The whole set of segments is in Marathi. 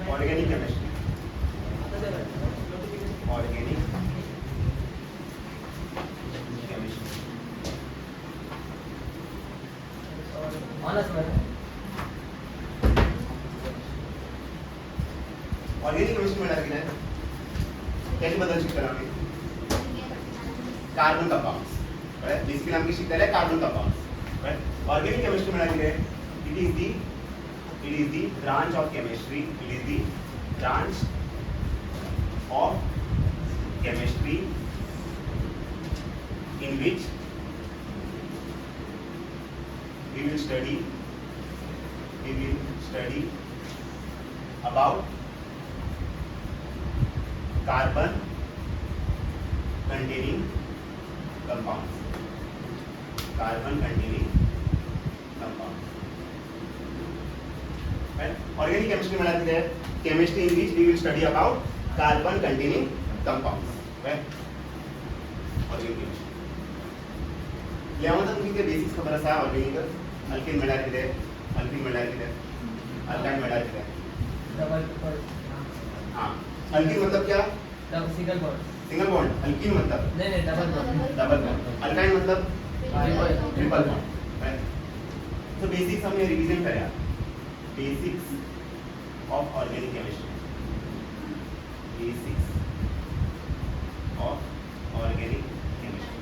Organic chemistry, organic organic chemistry मिळणार की नाही त्याच्याबद्दल शिकणार आम्ही कार्बन कंपाउंड्स बेसिकली आम्ही शिकलेलं आहे कार्बन कंपाउंड्स ऑर्गेनिक केमिस्ट्री मिळणार की नाही it is the branch of chemistry in which we will study about carbon containing compounds. Organic chemistry म्हणजे chemistry in which we will study about carbon containing compounds. Right? Organic chemistry. यामध्ये तुमची बेसिक्स खबर असा ऑर्गेनिक अल्किन मिळणार किती अल्किन मिळणार किती अल्काइन मिळणार किती डबल हां अल्किन मतलब क्या सिंगल बॉन्ड अल्किन मतलब नहीं डबल बॉन्ड अल्काइन मतलब ट्रिपल बॉन्ड राइट तो बेसिक्स हमने रिवीजन करा basics of organic chemistry basics of organic chemistry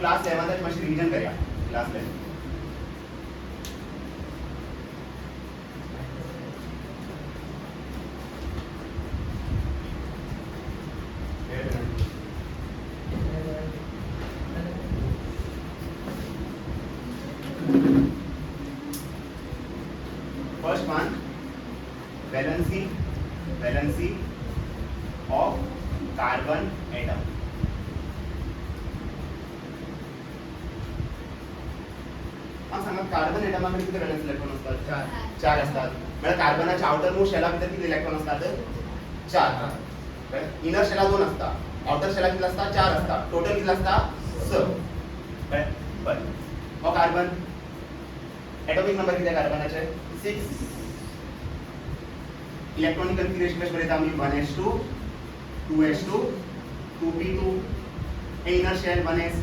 class 11 तक मस्त रिवीजन करूया class 11 first one valency of carbon atom. सांगा कार्बन एटमामध्ये किती व्हॅलेन्स इलेक्ट्रॉन असतात चार असतात म्हणजे कार्बनाच्या आउटर मोस्ट शेला मध्ये किती इलेक्ट्रॉन असतात चार इनर शेला दोन असतात आउटर शेला किती असतात चार असतात टोटल किती असतात 6 बरं मग कार्बन एटॉमिक नंबर किती आहे कार्बनाचे 6 इलेक्ट्रॉनिक कन्फिगरेशन कशा मध्ये आम्ही 1s2 2s2 2p2 inner shell 1s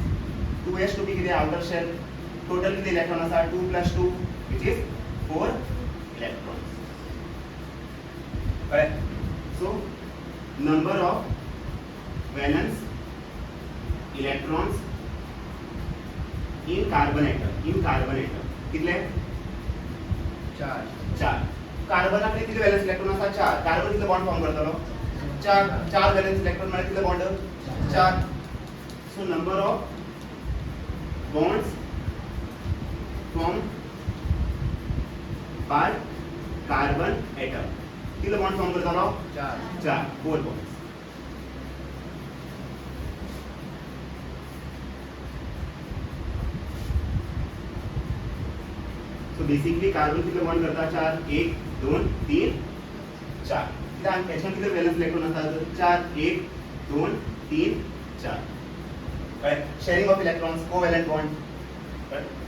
2s2p किती आउटर शेल टोटल किती इलेक्ट्रॉन असतात 2 + 2 which is 4 electrons. Correct? So number of valence electrons in carbon atom कितले 4 कार्बनाकडे किती व्हॅलेन्स इलेक्ट्रॉन असतात 4 कार्बन किती बॉन्ड फॉर्म करतो 4 व्हॅलेन्स इलेक्ट्रॉन म्हणजे किती bond 4 so number of bonds formed by carbon atom किती बॉन्ड फॉर्म करतो 4 4 बॉन्ड्स सो बेसिकली कार्बन किती बॉन्ड करता 4 1 2 3 4 किती त्याच्यात किती व्हॅलेन्स इलेक्ट्रॉन असतात 4 1 2 3 4 right sharing of electrons covalent bond right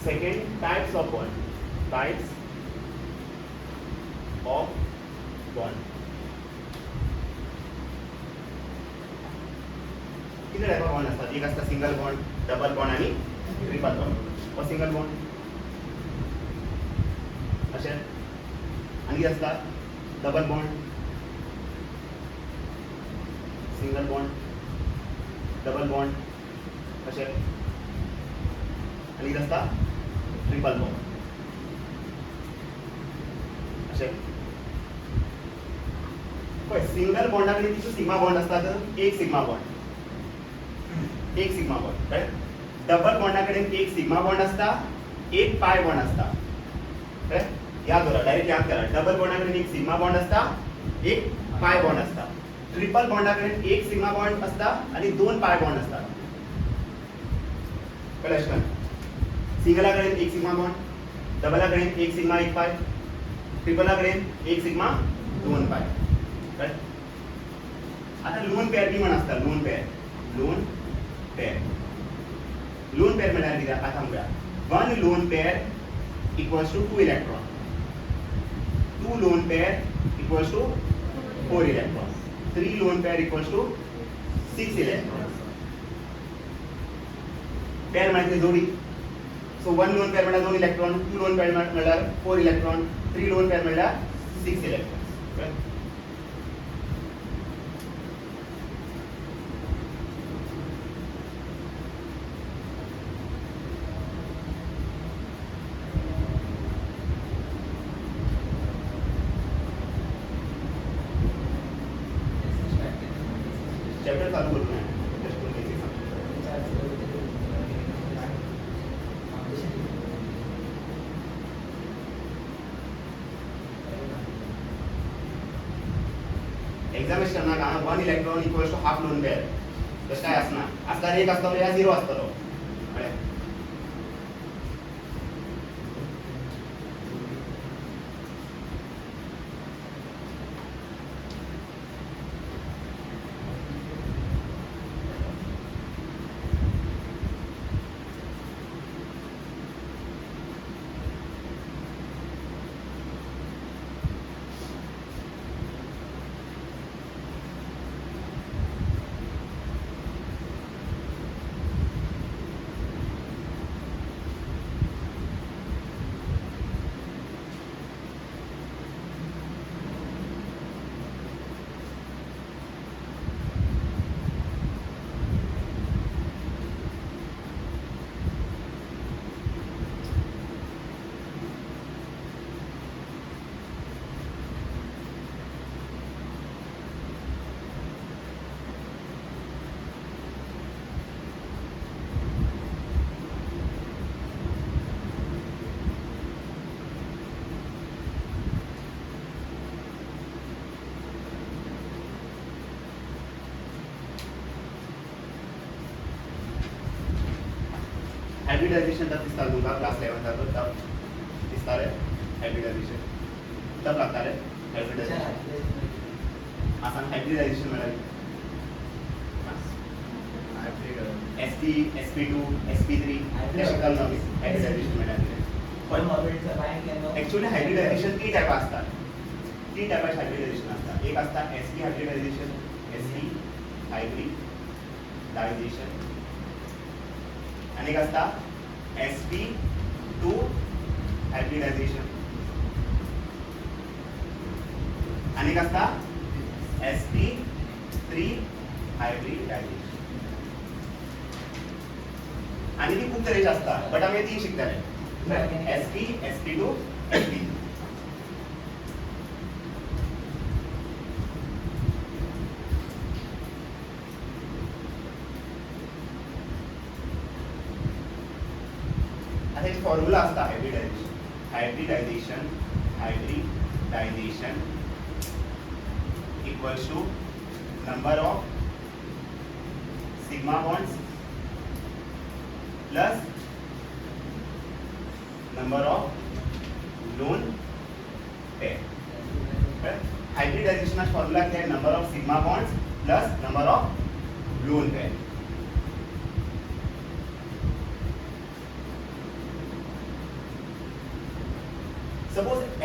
second types of bond. Types of bond. किती टाइप ऑफ बॉन्ड असतात? एक असतं सिंगल बॉन्ड, डबल बॉन्ड आणि ट्रिपल बॉन्ड. व सिंगल बॉन्ड असे आणि असतात double bond, single bond, double bond असे आणि असतात ट्रिपल बॉन्ड असे. सिंगल बॉन्डाकडे किती सिग्मा बॉन्ड असतात? एक सिग्मा बॉन्ड. एक सिग्मा बॉन्ड. डबल बॉन्डाकडे एक सिग्मा बॉन्ड असता, एक पाय बॉन्ड असता. याद करा, डायरेक्ट याद करा. डबल बॉन्डाकडे एक सिग्मा बॉन्ड असता, एक पाय बॉन्ड असता. ट्रिपल बॉन्डाकडे एक सिग्मा बॉन्ड असता आणि दोन पाय बॉन्ड असतात. कळलं? सिंगलाकडे एक सिग्मा बॉन्ड, डबलाकडे एक सिग्मा एक पाय, ट्रिपलाकडे एक सिग्मा दोन पाय. आता लोन पेअर बी म्हण असता. Lone pair. Lone pair. Lone pair म्हळ्यार कितें आता सांगूया. One lone pair equals to 2 electron. 2 lone pair equals to 4 electrons. 3 lone pair equals to 6 electrons. Pair म्हणजे जोडी. So 1 lone pair म्हणजे 2 electron, 2 lone pair म्हणजे 4 electron, 3 lone pair म्हणजे 6 electrons. Okay? चॅप्टर चालू करू नये. एक्झामिनेशन ना 1 electron equals to half lone pair. तसं काय असणार? असणार एक असतो या 0 असतो. हाइब्रिडाइजेशन तब इस्तार दूंगा क्लास 11 तक तब इस्तार है हाइब्रिडाइजेशन तब लगता है हाइब्रिडाइजेशन आसान हाइब्रिडाइजेशन में लगे SP SP2 SP3 ऐसे कल ना हाइब्रिडाइजेशन में लगे एक्चुअली हाइब्रिडाइजेशन तीन टाइप असतात. तीन टाइपाचे हाइब्रिडाइजेशन असतात. एक असता SP हाइब्रिडाइजेशन, SP हाइब्रिडाइजेशन आणि एक असता SP2 हाइब्रिडाइजेशन आणि एक असता SP3 हाइब्रिडाइजेशन. आणि ती खूप तरेची असतात बट आम्ही तीन शिकतले. SP SP2 SP3. आता एक फॉर्म्युला असता hybridization equals to number of sigma bonds plus number of lone pair. Hybridization formula क्या है? Number of sigma bonds plus number of lone pair.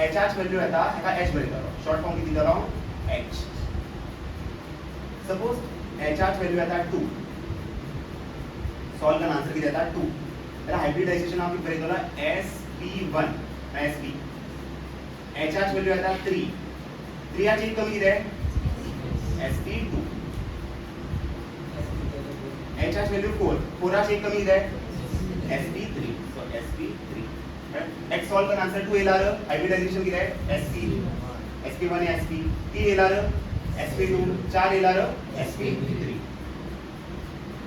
एचआच व्हॅल्यू येता हेका एच बरयतलो शॉर्ट फॉर्म किती दिलो एच सपोज एचआच व्हॅल्यू येता 2 सॉल्व करन आन्सर किती येता 2 तर हायब्रिडायझेशन हांव किती बरयतलो sp1 sp एचआच व्हॅल्यू येता 3 3 ची कमी किती sp2 एचआच व्हॅल्यू 4 4 ची कमी किती sp3 so sp3 next solve करन आन्सर 2 येलार हायब्रिडायझेशन किती sp sp1 आणि sp 3 येलार sp2 4 येलार sp3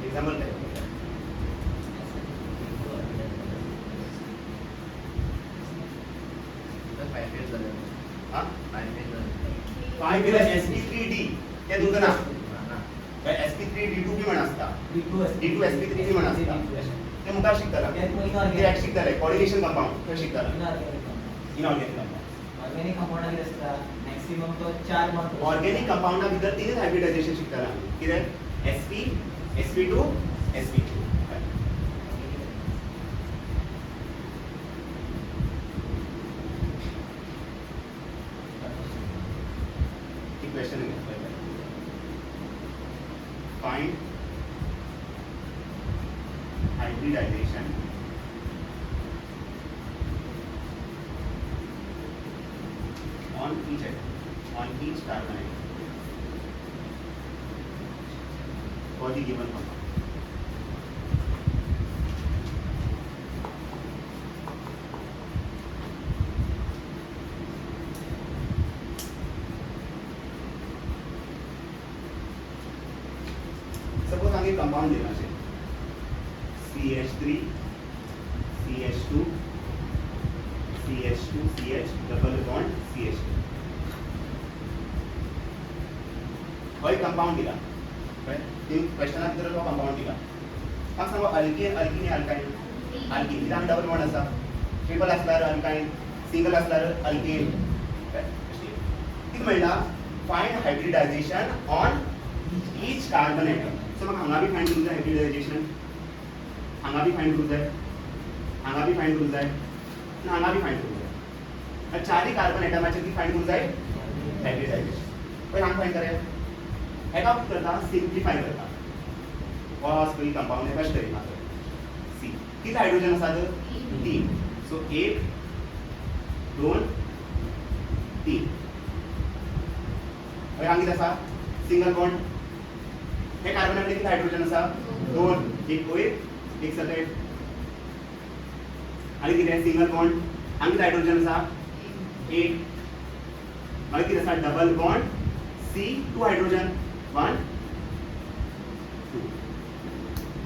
एक्झाम्पल काय हां 5 येला sp3d ते दुगना sp3d2 बी म्हण आसता d2 sp3 बी म्हण आसता ते मुखार शिकतला ते एक शिकतले कोऑर्डिनेशन कंपाउंड ते शिकतला इनऑर्गेनिक कंपाउंड ऑर्गेनिक कंपाउंड असता मॅक्सिमम तो 4 मंथ ऑर्गेनिक कंपाउंडा भितर तीनच हायब्रिडायझेशन शिकतला कितें sp sp2 sp3 equation find hybridization on each carbon atom for the given compound. Suppose आगे कंपाउंड लेना है CH3 CH2 CH2 CH double bond CH2 कोई कंपाउंड दिला तीन क्वेश्चन भितर तो कंपाउंड दिला हांव सांगो अल्कीन अल्कीन अल्काइन अल्कीन इथं डबल बॉन्ड आसा ट्रिपल असल्यार अल्काइन सिंगल असल्यार अल्कीन कितें म्हणला find hybridisation on each carbon atom so मग हांगा बी फाइंड करूंक जाय हायब्रिडायझेशन हांगा बी फाइंड करूंक जाय हांगा बी फाइंड करूंक जाय आनी हांगा बी फाइंड करूंक जाय चारय कार्बन एटमाचेर ती फाइंड करूंक जाय हायब्रिडायझेशन पळय हांगा फाइंड करया हेका करता सिम्प्लिफाय करता फर्स्ट पयली कंपाउंड हे कशें तरेन आसा सी किती हायड्रोजन आसात 3 सो 1 2 3 पळय हांगा कितें आसा सिंगल बॉन्ड हे कार्बनाकडे किती हायड्रोजन आसा 2 एक वयर एक सकयल आणि कितें सिंगल बॉन्ड हांगा किती हायड्रोजन आसा 1 मागीर कितें आसा डबल बॉन्ड C 2 हायड्रोजन 1 2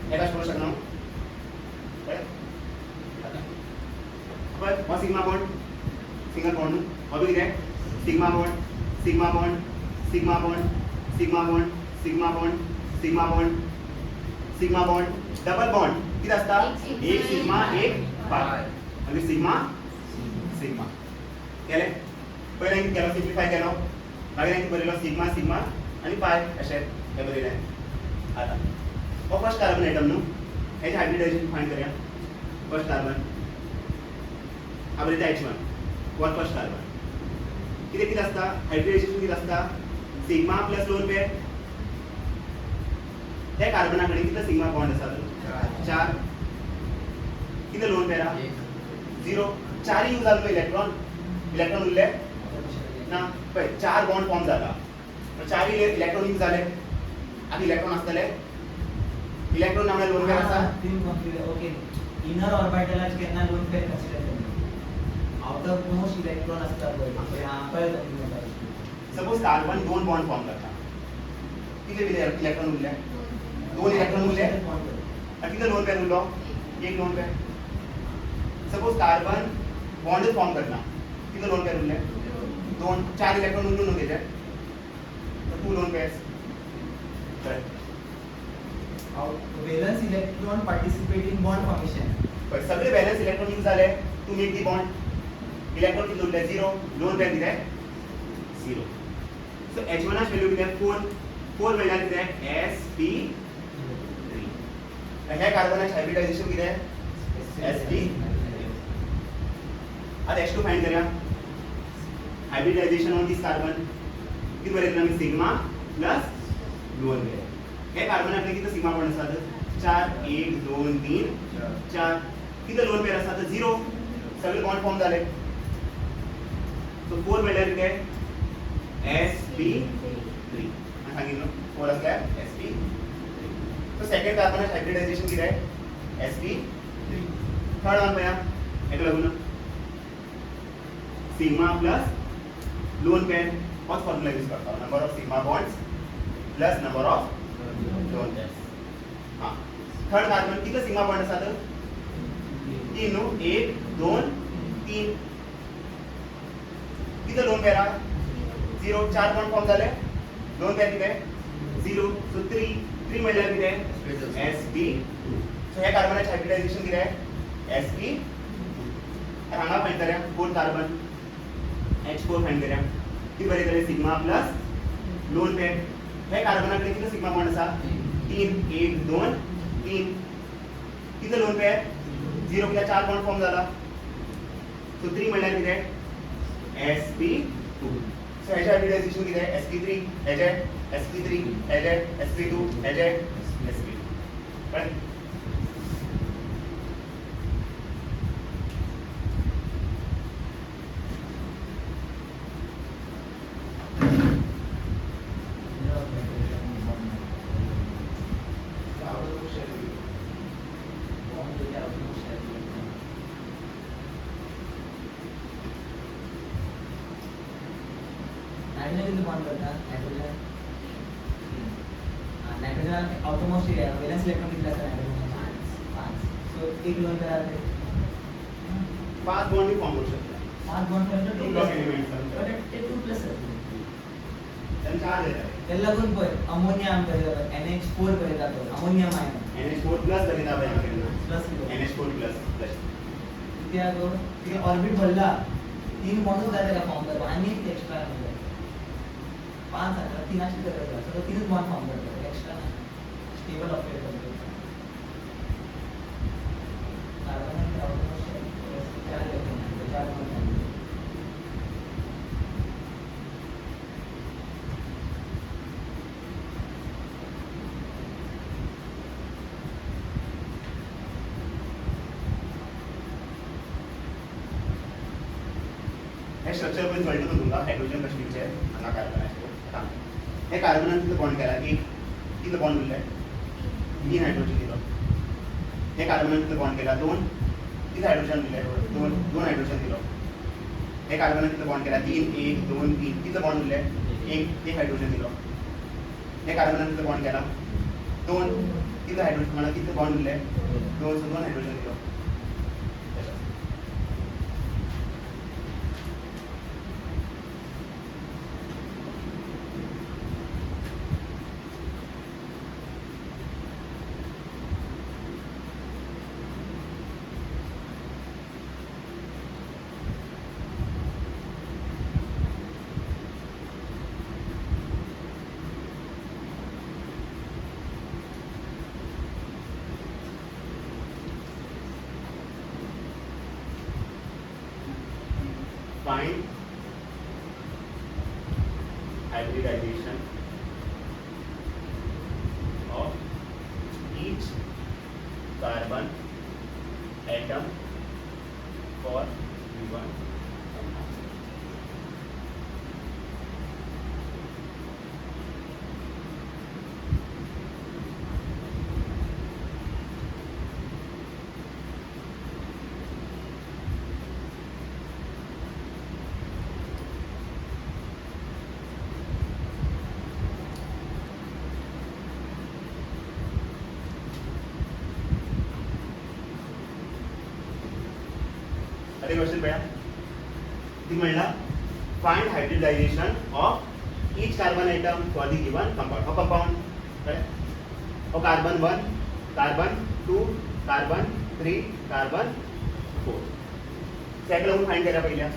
हे कशें करूंक शकना पळय हो सिग्मा बॉन्ड सिंगल बॉन्ड हो बी कितें sigma bond sigma bond sigma bond sigma bond sigma bond sigma bond sigma bond double bond किती असता एक सिग्मा एक पाय म्हणजे सिग्मा सिग्मा केले पहिले किती केलो सिम्प्लिफाय केलो मागीर किती बरयलो सिग्मा सिग्मा आणि पाय अशें हे बरयलें आता हो फर्स्ट कार्बन एटम न्हू हेचे हायब्रिडायझेशन फाइंड करया फर्स्ट कार्बन हा बरयता H1 वन फर्स्ट कार्बन किती असता हायब्रिडायझेशन किती असता सिग्मा प्लस लोन पेयर त्या कार्बनाकडे किती सिग्मा बॉन्ड आसा 4 किती लोन पेयर 0 4 यूज जालो इलेक्ट्रॉन इलेक्ट्रॉन उरले ना पळय 4 बॉन्ड फॉर्म जाला 4 इलेक्ट्रॉन यूज जाले आता इलेक्ट्रॉन असतले इलेक्ट्रॉन नामले लोन पेयर आसा तीन कॉन्फिगर ओके इनर ऑर्बिटलाच केन्ना लोन पेयर कन्सिडर करना आउट ऑफ मोस्ट इलेक्ट्रॉन असतात पळय हां पळय सपोज कार्बन 2 बॉन्ड फॉर्म करता किती इलेक्ट्रॉन उरले 2 इलेक्ट्रॉन उरले आणि किती लोन पेयर उरलो एक lone pair suppose carbon bond form करना किती लोन पेयर उरले 2 4 इलेक्ट्रॉन उरलो न्हू तेजे तर 2 lone pairs valence electron participate in bond formation पण सगळे वॅलेन्स इलेक्ट्रॉन यूज झाले to make the bond electron किती उरले 0 लोन पेयर किती 0 सो H1 ची व्हॅल्यू किती 4 म्हणल्यार किती sp3 हे कार्बनाचे हायब्रिडायझेशन किती sp आता H2 फाइंड करूया हायब्रिडायझेशन ऑन दिस कार्बन किती बरें आमी सिग्मा प्लस लोन पेयर हे कार्बन आपले किती सिग्मा बॉन्ड असतात 4 1 2 3 4 किती लोन पेयर असतात 0 सगळे बॉन्ड फॉर्म झाले सो 4 मेळ्ळ्यार कितें sp3 सांगितलं 4 असल्यार sp3 so second carbon hybridisation कितें आहे sp3 थर्ड वन पळया हेका लागून सिग्मा प्लस लोन पेयर होच फॉर्म्युला यूज करता number of sigma bonds plus number of lone pairs हां थर्ड कार्बन किती सिग्मा बॉन्ड असतात 3 नो 1 2 3 किती लोन पेयर 0 4 बॉन्ड फॉर्म झाले लोन पेयर किती 0 सो 3 म्हणल्यार किती sp सो हे कार्बनाचे हायब्रिडायझेशन किती आहे sp हांगा फाइंड करूया 4 कार्बन H4 फाइंड करूया ती बरे जाले सिग्मा प्लस लोन पेयर हे कार्बनाकडे किती सिग्मा बॉन्ड असा 3 1 2 3 किती लोन पेयर 0 किंवा 4 बॉन्ड फॉर्म झाला सो 3 म्हणल्यार किती sp2 सो ह्याचे हायब्रिडायझेशन किती आहे sp3 ह्याचे sp3 ह्याचे sp2 ह्याचे sp2 कळलं नाइट्रोजन बॉन्ड करता नाइट्रोजन ऑटोमोस्ट वैलेंस इलेक्ट्रॉन किती असतात नाइट्रोजन 5 सो एक लोन पेयर आहे 5 बॉन्ड भी फॉर्म करू शकता 5 बॉन्ड पेयर 2 प्लस एलिमेंट्स पण ते 2 प्लस त्यांनी चार्ज येतात त्याला लागून पय अमोनिया NH4 कडे जातो अमोनियम आयन NH4 प्लस करीत आहे आपल्याला प्लस NH4 प्लस त्या गो ते ऑर्बिट भरला 3 बॉन्ड झाले का फॉर्म करतो आणि एक एक्स्ट्रा म्हणजे 5 आता 3 अशी करतो तर 3 बॉन्ड फॉर्म करतो एक्स्ट्रा स्टेबल ऑपरेट करतो कार्बन ऑटोमोस्ट 4 इलेक्ट्रॉन 4 बॉन्ड हे स्ट्रक्चर पण कळतं ना तुमका हायड्रोजन कशे हांगा कार्बन आहे हे कार्बनान किती बॉन्ड केला एक किती बॉन्ड उरले 3 हायड्रोजन दिलो हे कार्बनान किती बॉन्ड केला 2 किती हायड्रोजन दिले 2 हायड्रोजन दिलो हे कार्बनान किती बॉन्ड केला 3 1 2 3 किती बॉन्ड उरले एक हायड्रोजन दिलो हे कार्बनान किती बॉन्ड केला 2 किती हायड्रोजन मला किती बॉन्ड उरले 2 हायड्रोजन दिलो find hybridization of each carbon atom for given अरे क्वेश्चन पळया ती म्हणला find hybridisation of each carbon atom for the given compound हो कंपाउंड कळ्ळें हो कार्बन 1 कार्बन 2 कार्बन 3 कार्बन 4 सॅक लावून फाइंड केला पहिल्या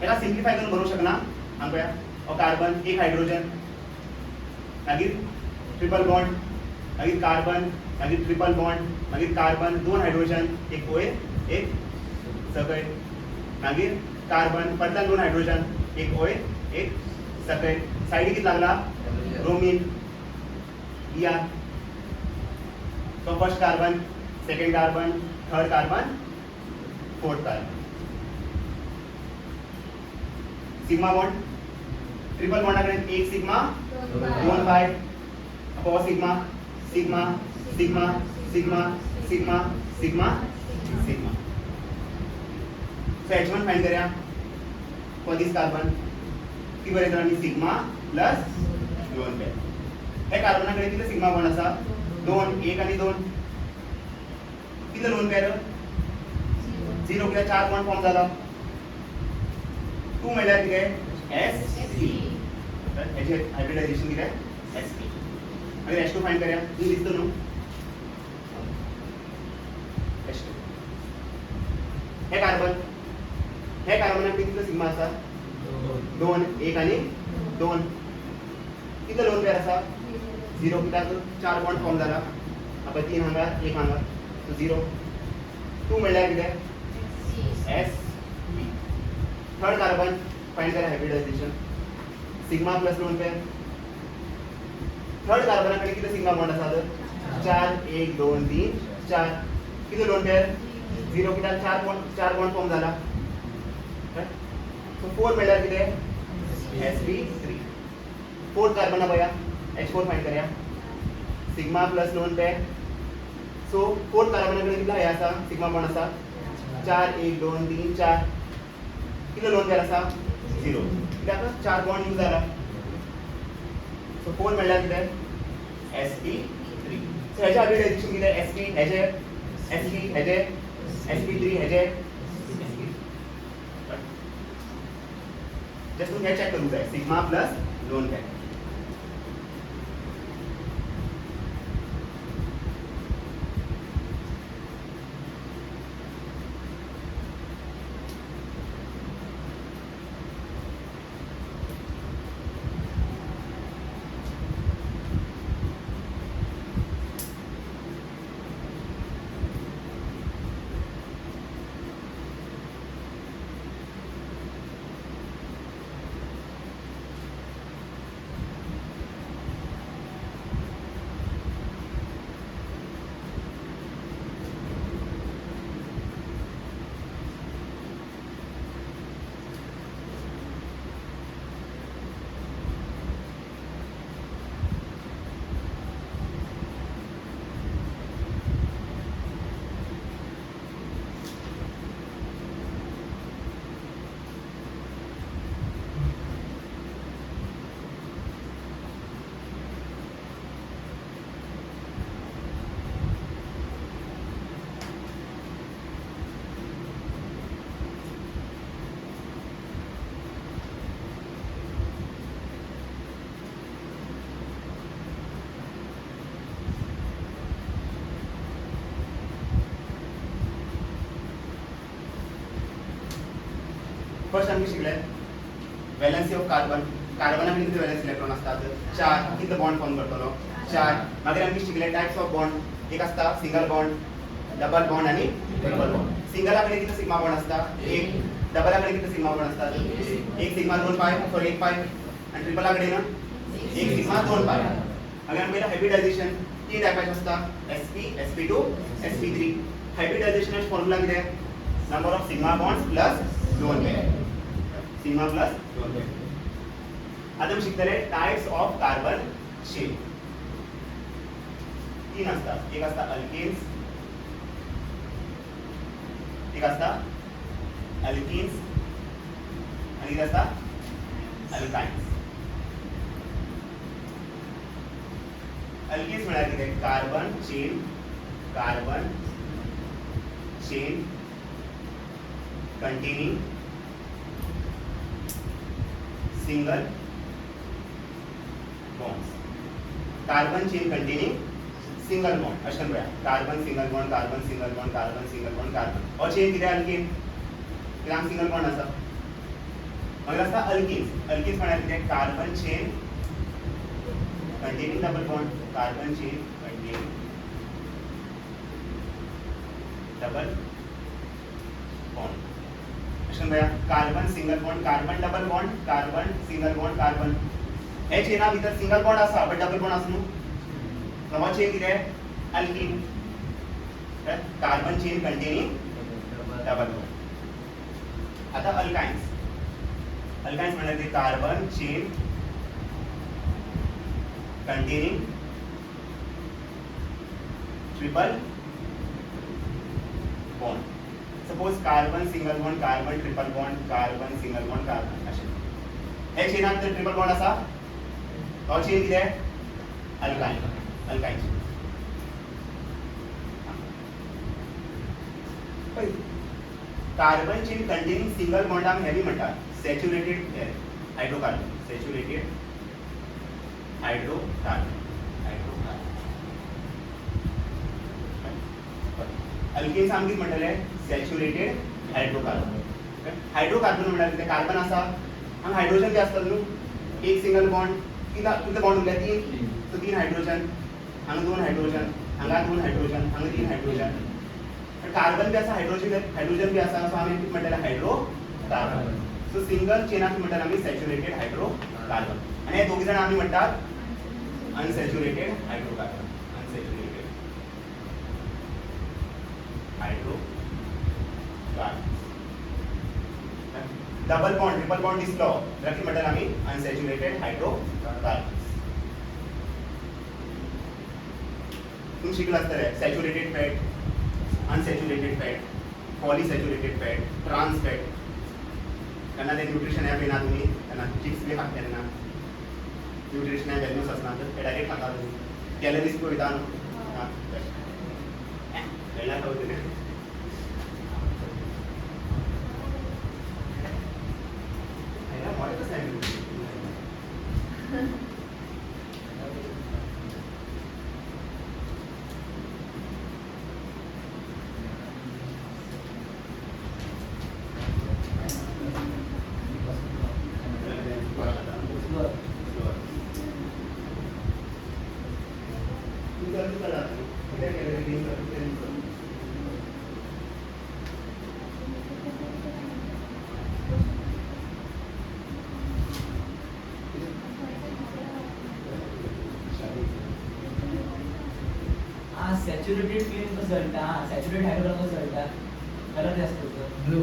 याला सिम्प्लिफाय करून भरू शकना हांगा पळया हो कार्बन एक हायड्रोजन मागीर ट्रिपल बॉन्ड मागीर कार्बन मागीर ट्रिपल बॉन्ड मागीर कार्बन 2 हायड्रोजन एक वयर एक सकयल मागीर कार्बन परतन 2 हायड्रोजन एक ओळ एक सकयल साइडी किती लागला ब्रोमीन या तो first carbon second carbon third carbon fourth carbon sigma bond triple बॉन्डाकडे एक सिग्मा दोन बाय अपॉ sigma sigma sigma sigma sigma sigma sigma so H1 find करूया for this carbon ती बरें तर आमी सिग्मा प्लस दोन पेर हे कार्बनाकडे किती सिग्मा बॉन्ड आसा दोन एक आणि दोन किती दोन पेर झिरो किती चार बॉन्ड फॉर्म झाला टू म्हणल्यार किती sp हेचे हायब्रिडायझेशन किती sp आणि H2 फाइंड करूया ही दिसतो न्हू H2 हे कार्बनाकडे किती सिग्मा आसा दोन एक आणि दोन किती दोन पेर आसा झिरो कित्याक चार बॉन्ड फॉर्म जाला आपण तीन हांगा एक हांगा सो झिरो टू म्हणल्यार कितें एस थर्ड कार्बन फाइंड करा हायब्रिडायझेशन सिग्मा प्लस दोन पेर थर्ड कार्बनाकडे किती सिग्मा बॉन्ड आसा चार एक दोन तीन चार किती दोन पेर झिरो कित्याक चार बॉन्ड फॉर्म जाला सो फोर म्हणल्यार कितें sp3 फोर्थ कार्बन पळया H4 फाइंड करूया सिग्मा प्लस दोन पेर सो फोर्थ कार्बनाकडे कितला हे आसा सिग्मा बॉन्ड आसा चार एक दोन तीन चार किती दोन पेर आसा झिरो कित्याक चार बॉन्ड यूज जाला सो फोर म्हणल्यार कितें sp3 सो हेचे हायब्रिडायझेशन कितें sp हेचे sp हेचे sp3 हेचे जस्ट तुम्ही हे चेक करू जाय सिग्मा प्लस दोन पेर फर्स्ट आम्ही शिकले वॅलेन्सी ऑफ कार्बन कार्बनाकडे किती वॅलेन्स इलेक्ट्रॉन असतात चार किती बॉन्ड फॉर्म करतलो चार मागीर आम्ही शिकले टाइप्स ऑफ बॉन्ड एक असता सिंगल बॉन्ड डबल बॉन्ड आणि ट्रिपल बॉन्ड सिंगलाकडे किती सिग्मा बॉन्ड असता एक डबलाकडे किती सिग्मा बॉन्ड असतात एक सिग्मा दोन पाय सॉरी एक पाय आणि ट्रिपलाकडे ना एक सिग्मा दोन पाय मागीर आमी हायब्रिडायझेशन तीन टायपाचे असता sp sp2 sp3 हायब्रिडायझेशनाचो फॉर्म्युला कितें number of sigma bonds plus दोन पेर सिग्मा प्लस दोन पेर आता आमी शिकतले टाइप्स ऑफ कार्बन चेन तीन असतात एक असता अल्केन्स एक असता अल्कीन्स आणि एक असता अल्काइन्स अल्केन्स म्हळ्यार कितें carbon chain containing single bonds carbon chain containing single bond अशें पळया carbon single bond carbon single bond carbon single bond carbon हो चेन कितें अल्केन कित्याक सिंगल बॉन्ड आसा मागीर आसता अल्कीन्स म्हळ्यार कितें carbon chain containing double bond carbon chain containing double bond question बघा carbon single bond carbon double bond carbon single bond carbon हे चेना भितर सिंगल बॉन्ड आसा बट डबल बॉन्ड आसा न्हू हो चेन कितें alkene carbon chain containing double bond आता अल्काइन्स अल्काइन्स म्हणजे ते carbon chain containing triple bond suppose carbon single bond carbon triple bond carbon single bond carbon अशें हे चेनात जर ट्रिपल बॉन्ड आसा तो चेन कितें alkyne alkyne carbon chain containing single बॉन्डाक हेवी म्हणटात saturated hydrocarbon saturated hydrocarbon alkanes आमी कितें म्हणटले सॅच्युरेटेड हायड्रोकार्बन हायड्रोकार्बन म्हणल्यार कार्बन आसा हांगा हायड्रोजन बी आसता न्हू एक सिंगल बॉन्ड कितले बॉन्ड उरले तीन सो तीन हायड्रोजन हांगा दोन हायड्रोजन हांगा दोन हायड्रोजन हांगा तीन हायड्रोजन कार्बन बी आसा हायड्रोजन बी आसा सो आमी कितें म्हणटले हायड्रोकार्बन सो सिंगल चेनाक म्हणटात आमी सॅच्युरेटेड हायड्रोकार्बन आनी हे दोगी जाण आमी म्हणटात unsaturated hydrocarbon unsaturated hydrocarbon double bond triple bond दिसलो जाल्यार कितें म्हणटात आमी अनसॅच्युरेटेड हायड्रोकार्बन तुमी शिकला आसतले saturated fat unsaturated fat polyunsaturated fat trans fat केन्ना ते न्यूट्रिशन ॲप येना तुमी केन्ना चिप्स बी खाता तेन्ना न्यूट्रिशन वॅल्यूज आसना ते डायरेक्ट खाता तुमी कॅलरीज पळयता न्हू कळना खबर तुमी सॅच्युरेटेड फिल्म कसं जळटा सॅच्युरेटेड हायड्रोकार्बन कसं जळटा कलर जास्त होतो ब्लू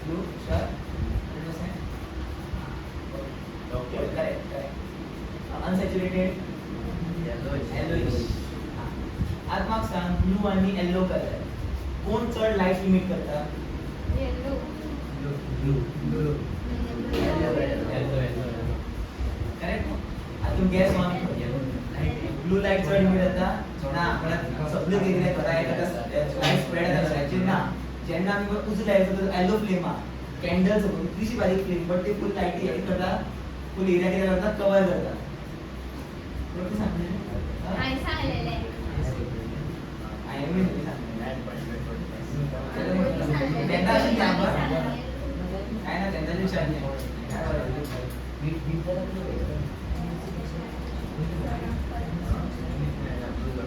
ब्लू शर 100% ओके करेक्ट अनसॅच्युरेटेड येलोइश आज म्हाका सांग ब्लू आणि येलो कलर कोण चड लायट इमिट करता yellow blue blue yellow correct आता तू गॅस ऑन ब्लू लाईट चड इमिट जाता ना आपल्याला सगळे वेगळे करा एखादा लाईट स्प्रेड करायची ना जेन्ना आमी उजो लायतो येलो फ्लेम हा कॅन्डल्स इतलीशी बारीक फ्लेम बट ते फुल लायटी हे करता फुल एरिया कितें करता कवर करता बरोबर सांगले हाय सांगलेले हांवें बी सांगलें तेन्ना अशें सांगप काय ना तेन्ना विचारलें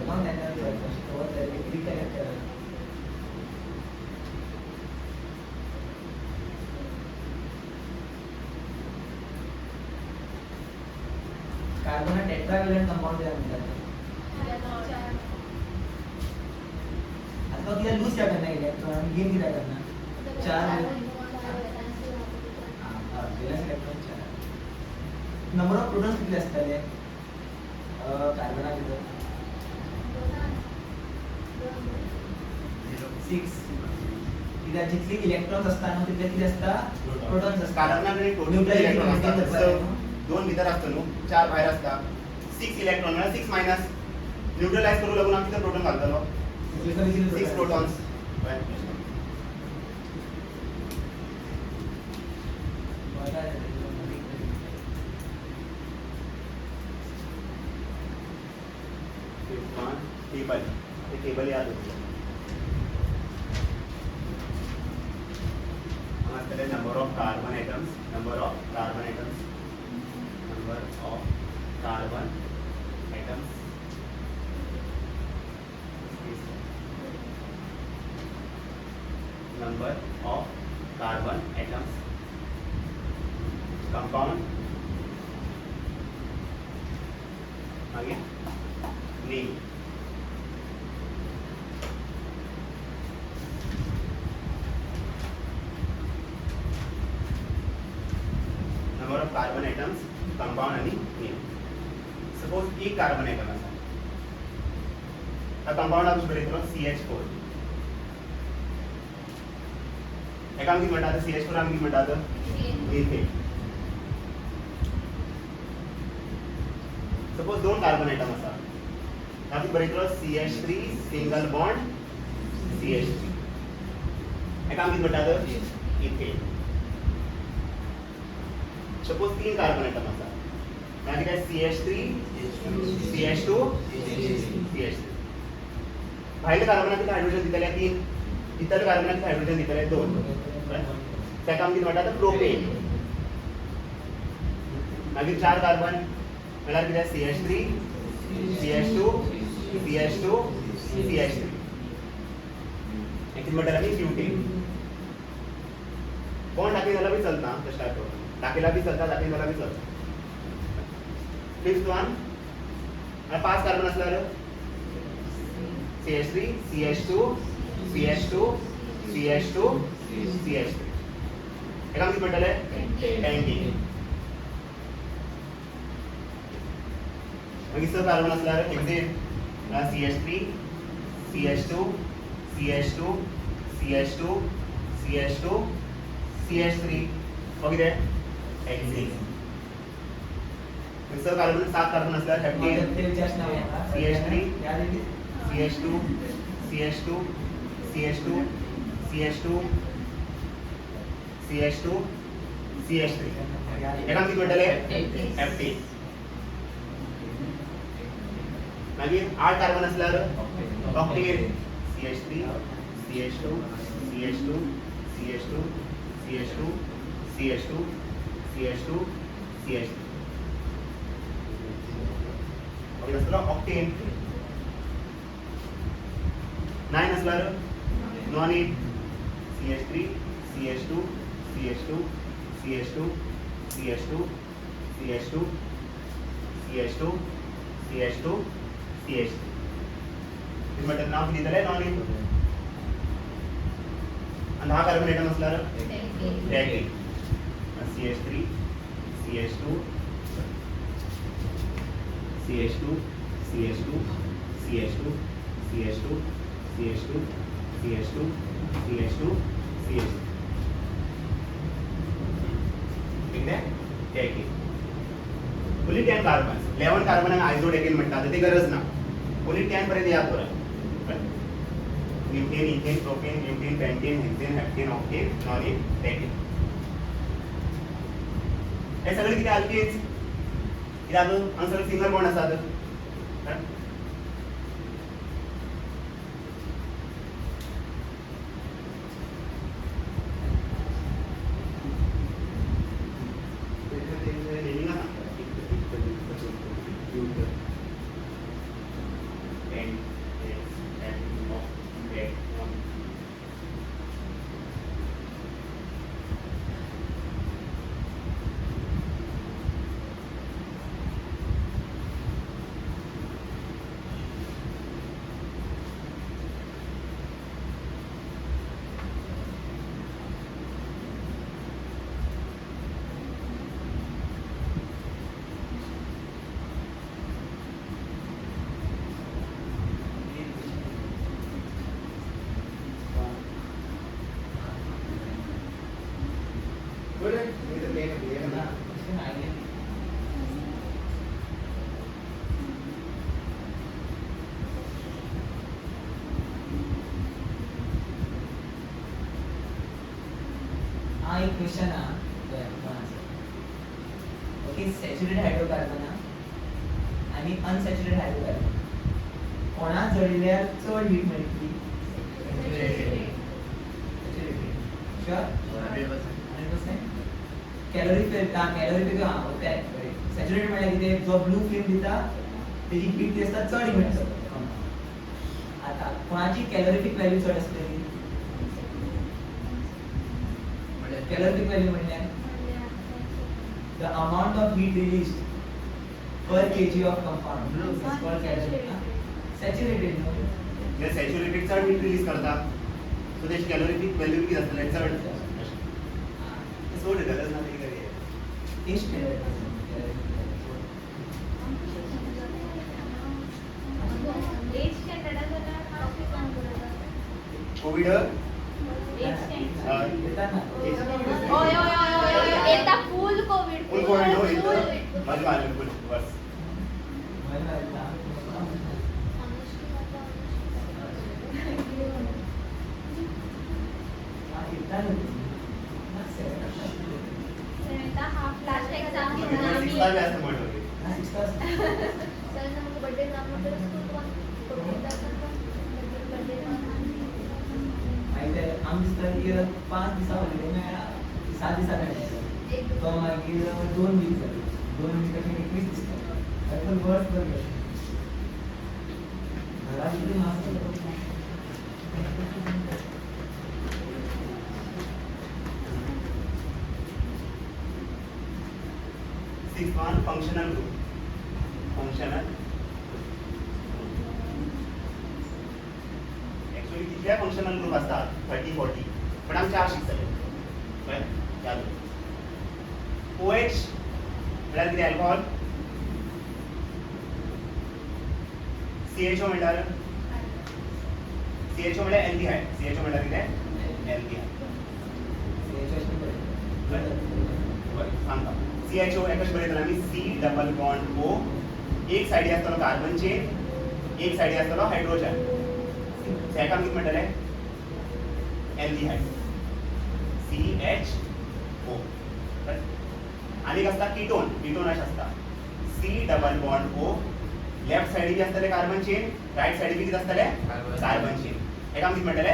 मग त्यांना रिकनेक्ट करा कार्बन हा टेट्राव्हॅलेंट कंपाऊंड म्हणतात आता तिला लूज क्या करना इलेक्ट्रॉन गेन किती करना चार इलेक्ट्रॉन चार नंबर ऑफ प्रोटॉन्स किती असतले कार्बना भितर 6 कित्याक जितली इलेक्ट्रॉन्स असता न्हू तितले किती असता प्रोटॉन्स असता कार्बनाकडे टोटल इलेक्ट्रॉन असतात दोन भितर असतात न्हू चार भायर असता 6 इलेक्ट्रॉन म्हणजे 6 मायनस न्यूट्रलाइज करू लागून आमी किती प्रोटॉन घालतलो 6 प्रोटॉन्स टेबल ते टेबल याद होतं number of carbon atoms number of carbon atoms number of carbon atoms number of carbon atoms compound मागीर name number of carbon atoms compound आणि नेम सपोज एक कार्बन एटम आसा कंपाउंड आमचे बरयतलो CH4 एका आमी कितें म्हणटात CH4 आमी कितें म्हणटात मिथेन सपोज दोन कार्बन एटम आसा आमी बरयतलो CH3 सिंगल बॉन्ड CH3 एका आमी कितें म्हणटात इथेन सपोज तीन कार्बन एटम आसा मागीर काय CH3 CH2 CH3 भायल्या कार्बनाक हायड्रोजन दितले तीन इतर कार्बनाक हायड्रोजन दितले दोन ताका आमी कितें म्हणटात प्रोपेन मागीर चार कार्बन म्हळ्यार कितें CH3 CH2 CH2 CH3 कितें म्हणटात आमी ब्युटेन बॉन्ड दाखयला बी चलता तशें टायप दाखयला बी चलता दाखयला बी चलता फिफ्थ वन पांच कार्बन आसल्यार CH3 CH2 CH2 CH2 CH3 एका कितें म्हणटले पेंटीन मागीर स कार्बन आसल्यार hexane CH3 CH2 CH2 CH2 CH2 CH3 हो कितें हेक्सेन स कार्बन सात कार्बन आसल्यार heptane CH3 CH2 CH2 CH2 CH2 CH2 CH3 एका कितें म्हणटले हेप्टेन मागीर आठ कार्बन आसल्यार octane CH3 CH2 CH2 CH2 CH2 CH2 CH2 CH3 मागीर आसलो ऑक्टेन नाइन आसल्यार non CH3 CH2 CH2 CH2 CH2 CH2 CH2 CH2 CH3 कितें म्हणटात नांव कितें दितलें नॉन आनी धा कार्बन एटम आसल्यार decane CH3 CH2 CH2 CH2 CH2 CH2 CH2 CH2 CH2 CH2 ठीक आहे डेकेन ओन्ली 10 कार्बन 11 कार्बन आयसोडेकेन म्हणतात ते गरज ना ओन्ली 10 पर्यंत याद करा butane ethane propane butane pentane hexane heptane octane non decane हे सगळे किती अल्केन्स कित्याक हांगा सगळे सिंगल बॉन्ड आसात हा एक क्वेश्चन ओके सॅच्युरेटेड हायड्रोकार्बन आणि अनसॅच्युरेटेड हायड्रोकार्बन कोणा जळिल्यार चड हीट मेळटली कॅलोरीफिक सॅच्युरेटेड म्हळ्यार कितें जो ब्लू फिल्म दिता तेजी हीट जी आसता चड मेळटा आता कोणाची कॅलोरीफिक व्हॅल्यू चड आसतली कॅलॉरिफिक व्हॅल्यू म्हणजे the amount of heat released per KG of compound is called calorie. Saturated नो जे सॅच्युरेटेड चढ हीट रिलीज करतात सो त्याची कॅलोरिफिक व्हॅल्यू किती असतले चढ सोड गरज ना तरी करी टेस्ट केलं COVID full COVID full COVID हो इथं मजा आली फुल बस लास्ट एग्जाम सिक्स्थ बी असतं म्हणतो बर्थडे आम्ही 5 दिसा हॉलिडे 7 दिसा काढायचं तो मागीर 2 वीक जाले 2 वीक कशें 21 दिसता पण वर्स बरें घरा कितें मास 6 फंक्शनल ग्रुप फंक्शनल ऍक्च्युअली कितले फंक्शनल ग्रुप असतात 30-40 पण आम्ही 4 शिकतले कळ्ळें याद OH म्हळ्यार कितें अल्कोहॉल CHO म्हळ्यार CHO म्हळ्यार एल्डिहाइड CHO म्हळ्यार कितें एल्डिहाइड सांगता CHO एकच बरयतलो आमी C डबल बॉन्ड O एक साइडी आसतलो कार्बन चेन एक साइडी आसतलो हायड्रोजन हेका कितें म्हणटले एल्डिहाइड CHO आनी एक आसता कीटोन कीटोन अशें आसता C double bond O left साइडी बी आसतले कार्बन चेन राइट साइडी बी कितें आसतले कार्बन चेन हेका कितें म्हणटले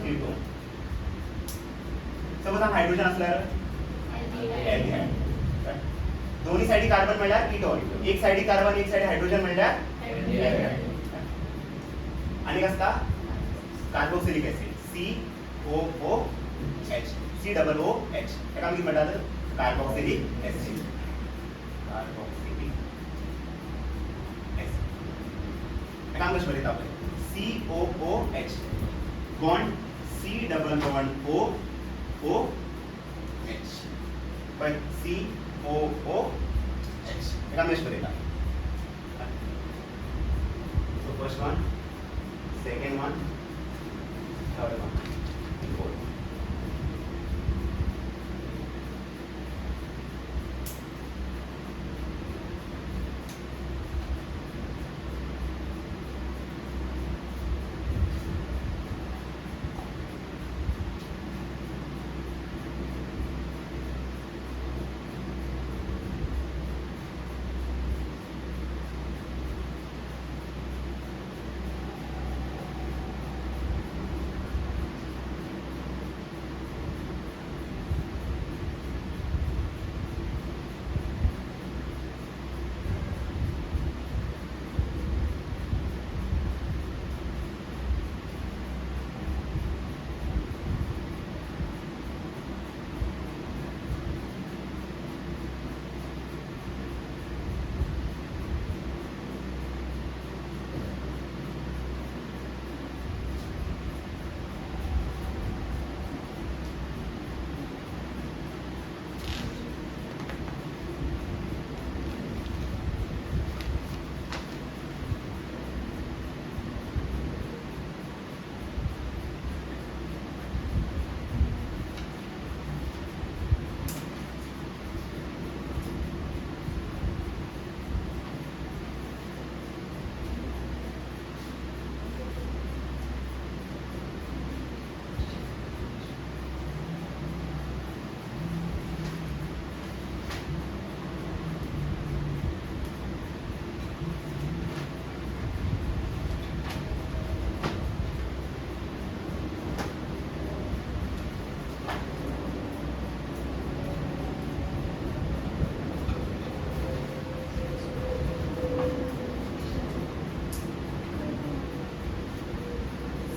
कीटोन सपोज हायड्रोजन आसल्यार एल्डिहाइड दोन्ही साइडी कार्बन म्हणल्यार कीटोन एक साइडी कार्बन एक साइडी हायड्रोजन म्हणल्यार एल्डिहाइड आणि असता carboxylic acid COOH C double OH हेका कितें म्हणटात कार्बोक्सिलिक ऍसिड कार्बोक्सिलिक ऍसिड हेका कशें बरयता आपण COOH bond C double bond OOH पण COOH हेका कशें बरयता so first one second one third one fourth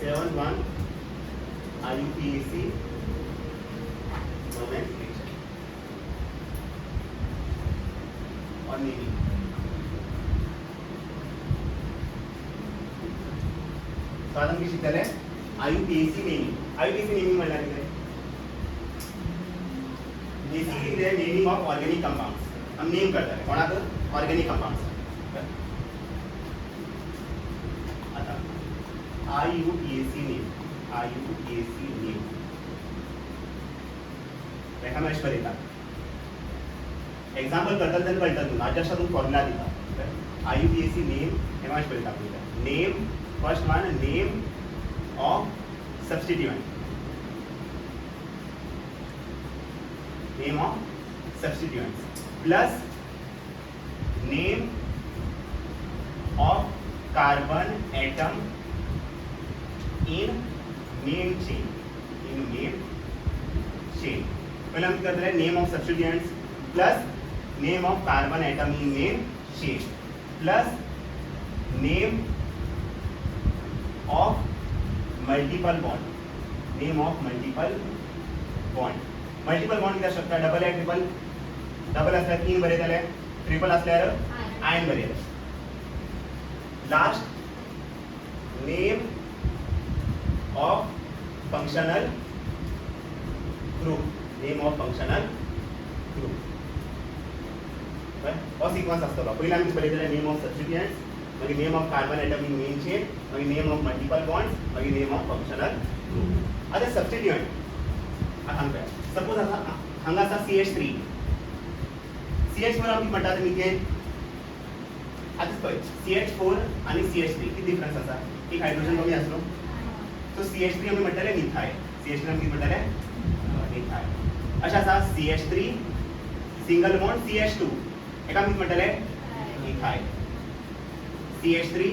seventh one IUPAC so आता आमी शिकतले IUPAC नेमिंग. IUPAC नेमिंग म्हणल्यार कितें? बेसिकली कितें नेमिंग ऑफ ऑर्गेनिक कंपाउंड्स. आमी नेम करतले कोणाक? Organic compounds. आता IUPAC नेम. IUPAC नेम ताका मॅच करता. एक्झाम्पल करता तेन्ना कळटा तुमकां. जस्ट तुमकां फॉर्मुला दिता. IUPAC नेम हे मॅच करता पळयता. Name first one name of substituent. Name of substituents plus name of carbon atom in name chain. In name chain. पहले हम करते हैं name of substituents plus name of carbon atom in name chain plus name of multiple bond. Name of multiple bond. Multiple bond किती असू शकता? डबल आहे ट्रिपल. डबल असल्यार 3 बरयतले. ट्रिपल असल्यार आयन बरयतले. Last name of functional group. Name of functional group. हो सिक्वेन्स आसतलो. पयलीं आमी बरयतले नेम ऑफ सबस्टिट्यूएंट्स, मागीर name of carbon atom in main chain, मागीर नेम ऑफ मल्टिपल बॉन्ड्स, मागीर नेम ऑफ फंक्शनल ग्रुप. आतां सबस्टिट्यूएंट हांगा सपोज हांगा आसा CH3. CH4 आमी म्हणटा ते मिथेन. आतां पळय CH4 आनी CH3 किती डिफरन्स आसा? एक हायड्रोजन कमी आसलो. सो CH3 आमी म्हणटाले मिथायल. CH3 आमी कितें म्हणटाले? मिथायल. अशें आसा CH3 सिंगल बॉन्ड CH2 एका आमी म्हणटाले methyl. CH3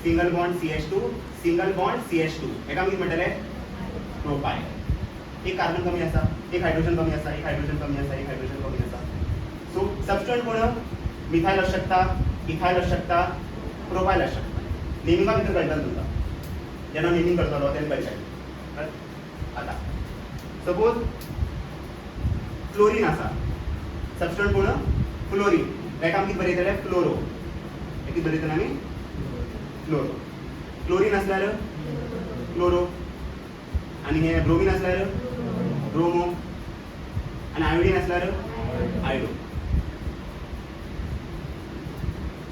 single bond CH2 single bond CH2 एका आमी म्हणटाले प्रोपायल. एक कार्बन कमी आसा, एक हायड्रोजन कमी आसा, एक हायड्रोजन कमी आसा, एक हायड्रोजन कमी आसा. सो सबस्टिट्यूएंट कोण? मिथायल असू शकता, इथायल असू शकता, प्रोपायल असू शकता. नेमिंगा भितर कळटा तुमकां. जेन्ना नेमिंग करतलो तेन्ना कळटा. आता सपोज क्लोरीन आसा. सबस्टिट्यूएंट कोण? फ्लोरीन. ताका आमी कितें बरयतले? फ्लोरो. कितें बरयतले आमी? फ्लोरो. Chlorine असल्यार chloro. आणि हे ब्रोमीन असल्यार ब्रोमो. आणि iodine असल्यार iodo.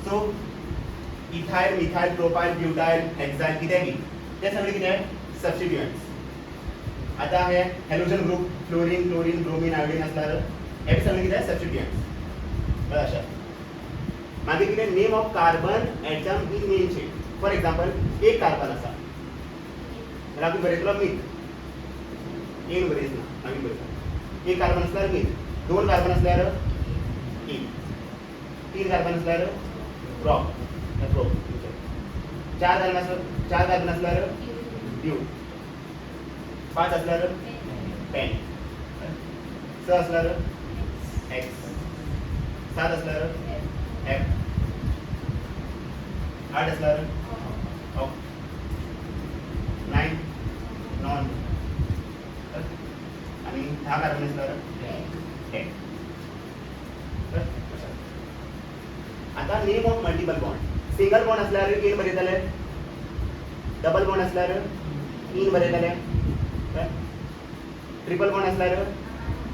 So इथायल methyl propyl ब्युटायल हेक्सायल कितें बी ते सगळे कितें? सबस्टिट्यूएंट्स. आता हे halogen group fluorine chlorine bromine iodine असल्यार हे सगळे कितें? सबस्टिट्यूएंट्स. बरं अशें. मागीर कितें? Name of carbon atom in main chain. For example एक कार्बन आसा जाल्यार आमी बरयतलो मीथ. एक बरेच ना आम्ही बरयता. एक कार्बन असल्यार मीथ. 2 कार्बन असल्यार इन. 3 कार्बन असल्यार प्रॉप. 4 कार्बन असल्यार ब्यू. 5 असल्यार पेन. 6 असल्यार एक्स. 7 असल्यार एफ. 8 असल्यार ऑफ. 9 नॉन. आणि 10 कार्बन असल्यार 10. आता name of multiple bond. Single bond असल्यार इन बरयतले. डबल बॉन्ड असल्यार इन बरयतले. ट्रिपल बॉन्ड असल्यार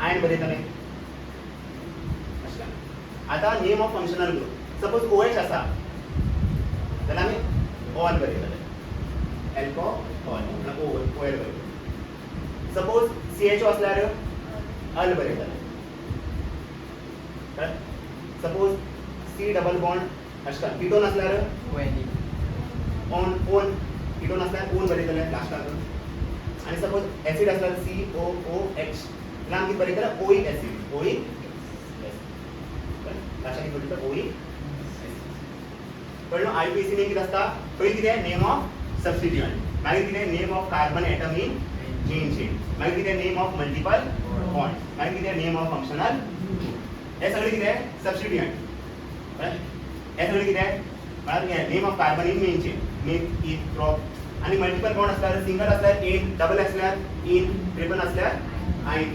आयन बरयतले. आता name of functional group. Suppose OH आसा जाल्यार आमी ऑल बरयतले. अल्कोहॉल OL बरयतले. सपोज CHO असल्यार अल बरयतले. सपोज C डबल बॉन्ड अशें किटोन असल्यार ऑन ओन. किटोन असल्यार ओन बरयतले लास्टाक. आणि सपोज एसिड असल्यार COOH जाल्यार आमी बरयतले OIC एसिड. OIC लास्टाक कितें बरयतले? OIC. कळ्ळें? IUPAC नेम कितें आसता? पयलीं कितें? Name of substituent. मागीर कितें? Name of carbon atom in main chain. मागीर कितें? Name of multiple bond. मागीर कितें? Name of functional. हे सगळे कितें? सबस्टिट्यूएंट. हे सगळे कितें? म्हळ्यार name of carbon in main chain. Main इन प्रॉप. आणि मल्टिपल बॉन्ड असल्यार सिंगल असल्यार इन, डबल असल्यार इन, ट्रिपल असल्यार आयन.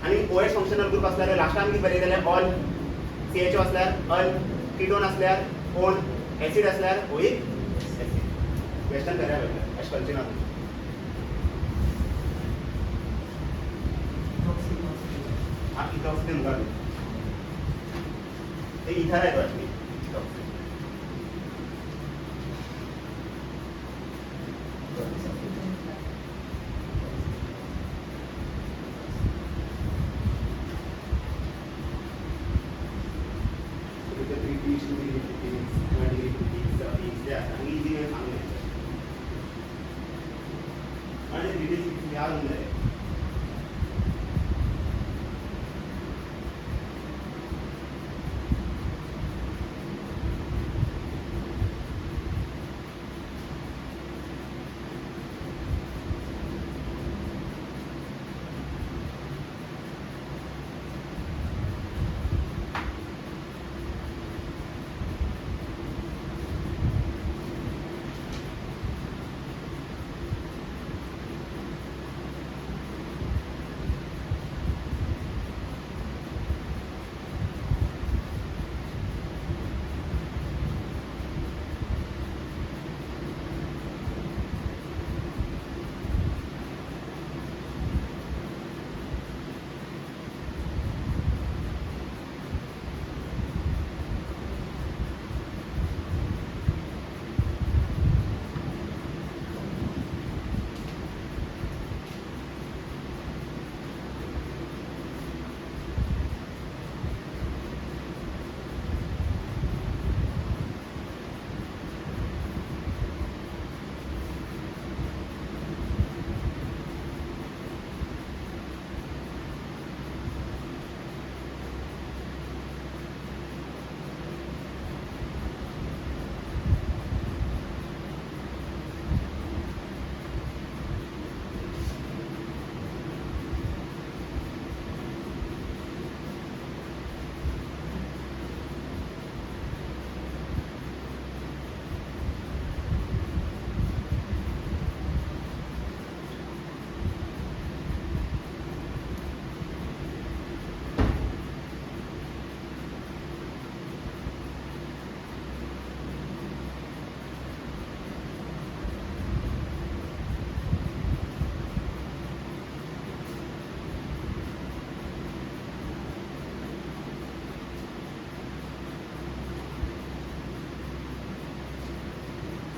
आणि OH फंक्शनल ग्रुप असल्यार लास्टाक कितें बरयतले? ऑल. CHO असल्यार अल. किटोन असल्यार ओन. एसिड असल्यार OIC एसिड. वेस्टर्न करिया बेटर एश कल्चर ना हां इथॉक्सिन मुगार ते इथर आहे वाटते इथॉक्सिन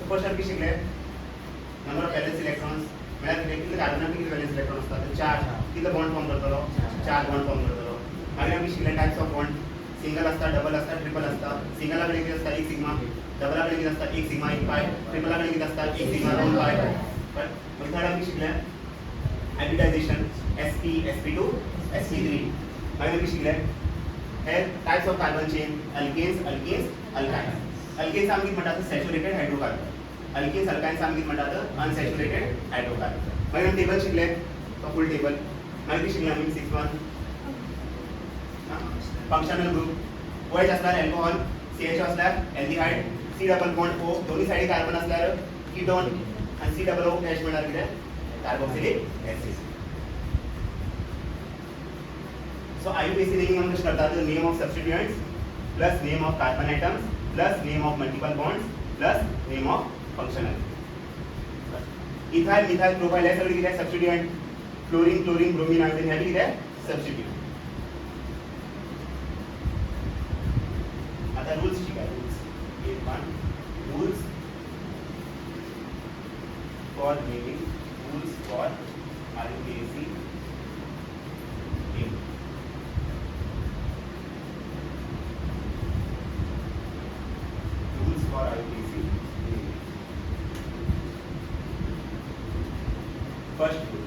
क्वेश्चन की शिकले नंबर ऑफ वैलेंस इलेक्ट्रॉन्स मला किती कार्बन किती वैलेंस इलेक्ट्रॉन असतात चार किती बॉन्ड फॉर्म करतो चार बॉन्ड फॉर्म करतो आणि आम्ही शिकले टाइप्स ऑफ बॉन्ड सिंगल असतात डबल असतात ट्रिपल असतात सिंगल कडे किती असतात एक सिग्मा डबल कडे किती असतात एक सिग्मा एक पाय ट्रिपल कडे किती असतात एक सिग्मा दोन पाय पण मग आम्ही शिकले हायब्रिडायझेशन sp sp2 sp3 आणि आम्ही शिकले हे types of carbon chain alkanes alkenes alkynes alkanes आम्ही म्हणतात सॅच्युरेटेड हायड्रोकार्बन अल्केन्स अल्काइन्स आम्ही म्हणतात अनसॅच्युरेटेड हायड्रोकार्बन मग आम्ही टेबल शिकले तो फुल टेबल माहिती शिकले आम्ही 6 फंक्शनल ग्रुप OH असल्यार अल्कोहॉल CH असल्यार aldehyde C double bond O दोन्ही साइडी कार्बन असल्यार कीटोन आणि C डबल O H म्हणल्यार कितें carboxylic acid so IUPAC naming आमी कशें करतात name of substituents plus name of carbon atoms plus name of multiple bonds plus name of functional ethyl methyl propyl हे सगळे कितें substituent fluorine chlorine bromine iodine हे कितें सब्स्टिट्यूएंट आता रूल्स शिका रूल्स एक one rules for naming rules for IUPAC name rules for IUPAC name first rule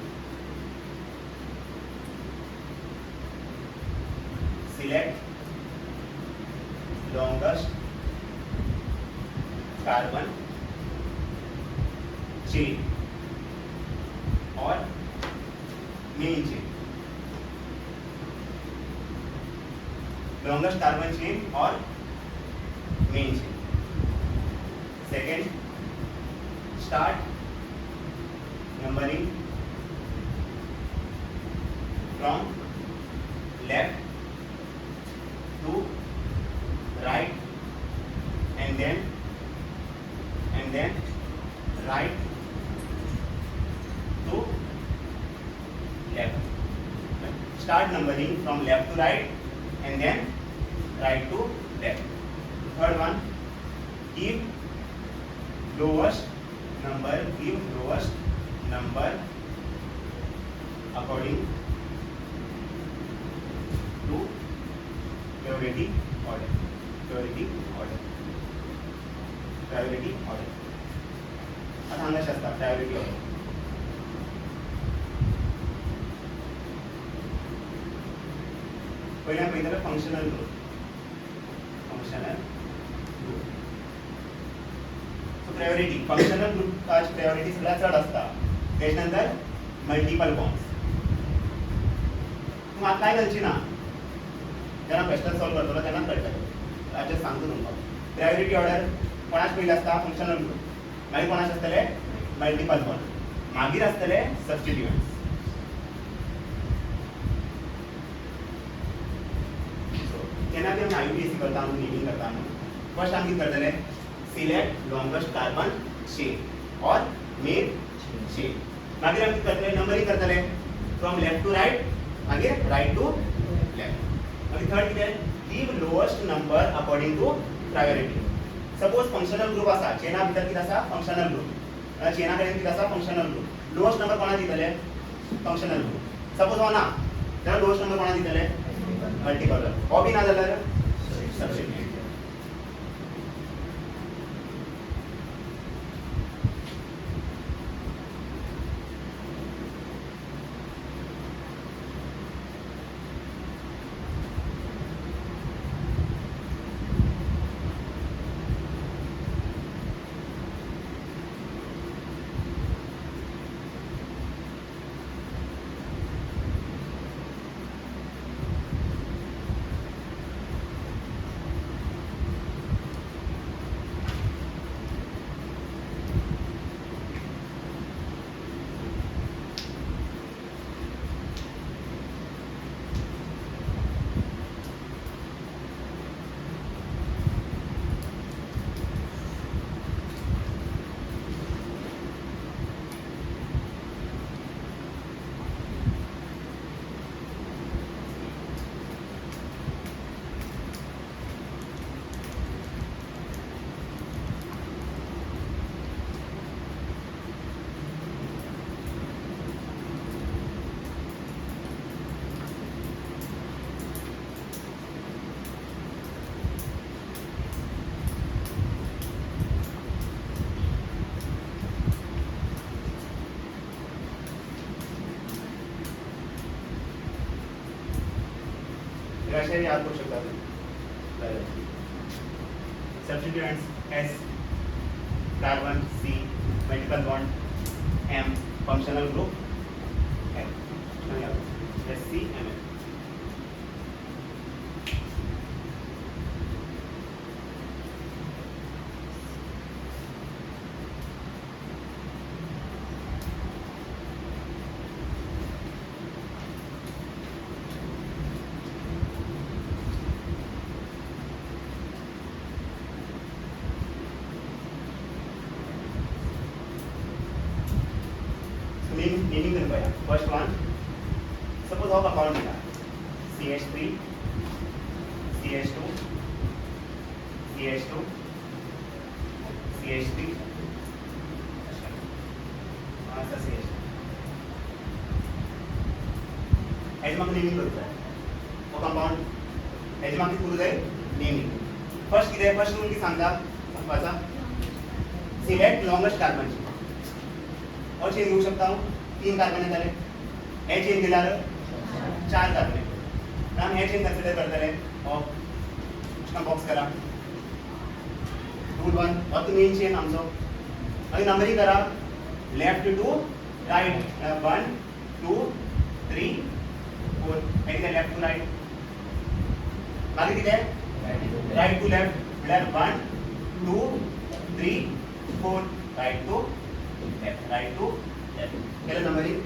select longest carbon chain or main chain longest carbon chain or main chain second start numbering from left to right and then right to left. Start numbering from left to right and then right to left. Third one, give lowest number according to priority order. आता हांगा अशें आसता प्रायोरिटी ऑर्डर. पहिल्यान पळयतले functional group. So priority functional ग्रुपाची प्रायोरिटी सगळ्यात चड आसता. तेच्या नंतर मल्टिपल बॉन्ड्स. तूं म्हाका काय करची ना, जेन्ना क्वेश्चन सॉल्व करतलो तेन्ना कळटलें. आज सांगतो तुमकां प्रायोरिटी ऑर्डर कोणाच पयलीं आसता फंक्शनल ग्रुप, मागीर कोणाच आसतले मल्टिपल बॉन्ड, मागीर आसतले सबस्टिट्युएंट्स. केन्ना की आमी आयुपीएससी करता न्हू, नेमिंग करता न्हू, फर्स्ट आमी कितें करतले select longest carbon chain or make chain. मागीर आमी कितें करतले नंबरिंग करतले फ्रॉम लेफ्ट टू राइट, मागीर राइट टू लेफ्ट. मागीर थर्ड कितें give lowest number according to priority. Suppose functional group आसा, चेना भितर कितें आसा फंक्शनल ग्रुप, चेना कडेन कितें आसा फंक्शनल ग्रुप. लोएस्ट नंबर कोणा दितले फंक्शनल ग्रुप. सपोज हो ना जाल्यार लोएस्ट नंबर कोणा दितले मल्टिपल. हो बी ना जाल्यार सबस्टिट्युएंट. अशा याद करू शकता तुम्ही. Substituents S carbon C multiple bond M functional group M S C M M. Naming करपाया. फर्स्ट वन सपोज हो कंपाउंड दिला CH3 CH2 CH2 CH3 असा CH. हेज म्हाका नेमिंग करता हो कंपाउंड. हेज म्हाका कितें करूं जाय नेमिंग. फर्स्ट कितें फर्स्ट रूल कितें सांगता सांगपाचा सिलेक्ट लॉंगेस्ट कार्बन. हो चेन घेऊ शकता हांव 3 कार्बन येताले. हे चेन दिल्यार 4 कार्बन येतले. आमी हे चेन कन्सिडर करतले. हो बॉक्स करा. रूल 1 हो तो मेन चेन आमचो. मागीर नंबरिंग करा लेफ्ट टू राइट 1 2 3 4. हे कितें लेफ्ट टू राइट. मागीर कितें राइट टू लेफ्ट म्हळ्यार 1 2 3 4 right to right to left. केलं नंबरिंग.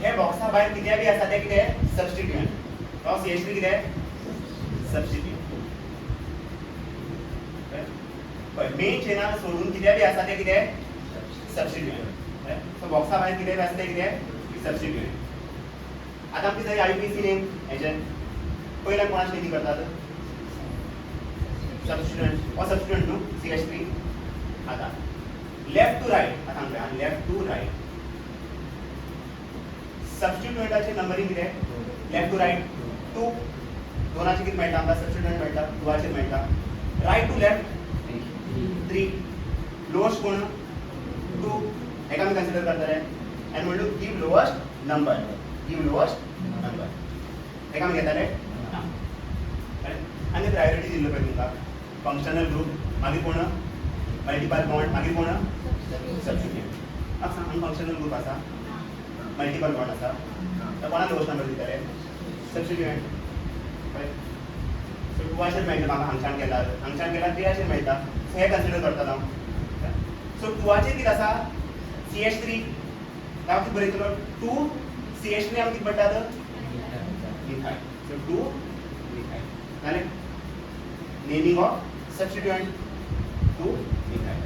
हे बॉक्सा भायर कितें बी आसा ते कितें सबस्टिट्युएंट. तो CH3 कितें सबस्टिट्युएंट. पळय मेन चेनार सोडून कितें बी आसा तें कितें सबस्टिट्यूएंट. सो बॉक्सा भायर कितें बी आसा तें कितें सबस्टिट्यूएंट. आतां आमची जरी आययुपीसी नेम हेचे पयल्यान कोणाची नेमी करतात सबस्टिट्यूएंट हो सबस्टिट्यूएंट न्हू CH3. आतां लेफ्ट टू रायट आतां पळय लेफ्ट टू रायट सबस्टिट्यूएंटाचे नंबरिंग कितें लेफ्ट टू रायट 2 दोनाचे कितें मेळटा आमकां सबस्टिट्यूएंट मेळटा 2 मेळटा. रायट टू लेफ्ट 3 लोअस्ट कोण 2 हेका आमी कन्सिडर करतले आनी म्हणलो गिव लोअस्ट नंबर हेका आमी घेतले आनी प्रायोरिटी दिल्लो पळय तुमकां फंक्शनल ग्रुप मागीर कोण मल्टिपल बॉन्ड मागीर कोण सबस्टिट्यूएंट. म्हाका सांग फंक्शनल ग्रुप आसा मल्टिपल बॉन्ड आसा तर कोणाक लोअस्ट नंबर दितले सबस्टिट्यूएंट. सो 2 मेळटा म्हाका हांगच्यान गेल्यार 3 मेळटा. सो हे कन्सिडर करता हांव. सो 2 कितें आसा CH3 हांव कितें बरयतलो 2 CH3 आमकां कितें पडटात मिथायल. सो 2 मिथायल जालें नेमिंग ऑफ सबस्टिट्यूएंट 2 मिथायल.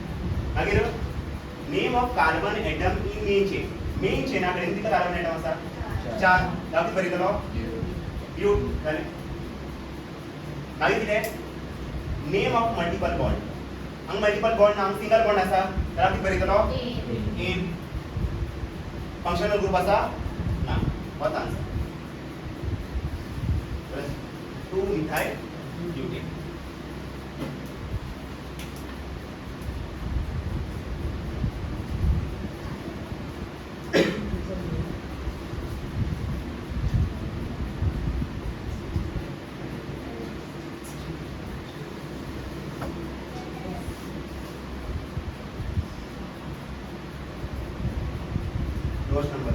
मागीर name of carbon atom in main चेना कडेन कितले कार्बन एटम आसा 4 हांव कितें बरयतलो ब्यूट जालें. मागीर कितें नेम ऑफ मल्टिपल बॉन्ड हांगा मल्टिपल बॉन्ड हांगा सिंगल बॉन्ड आसा तर हांव कितें बरयतलो एन. फंक्शनल ग्रुप आसा ना what answer 2 methyl butane. Lowest number.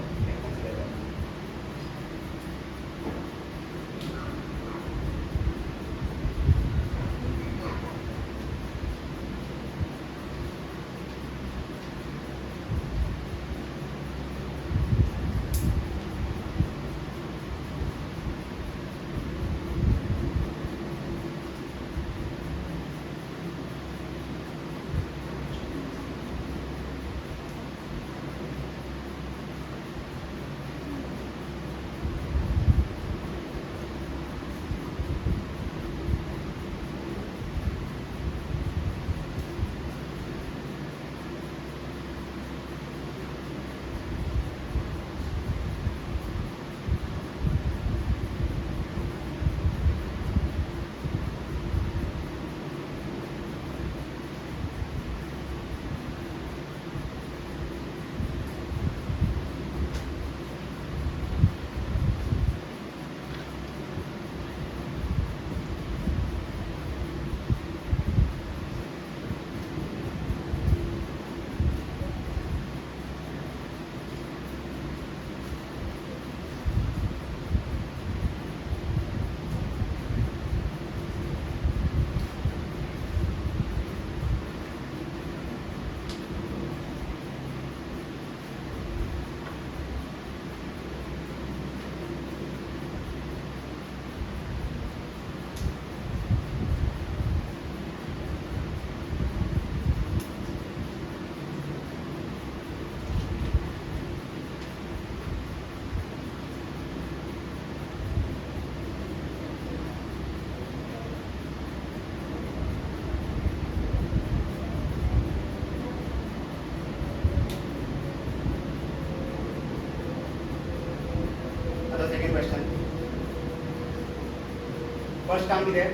First काम कितें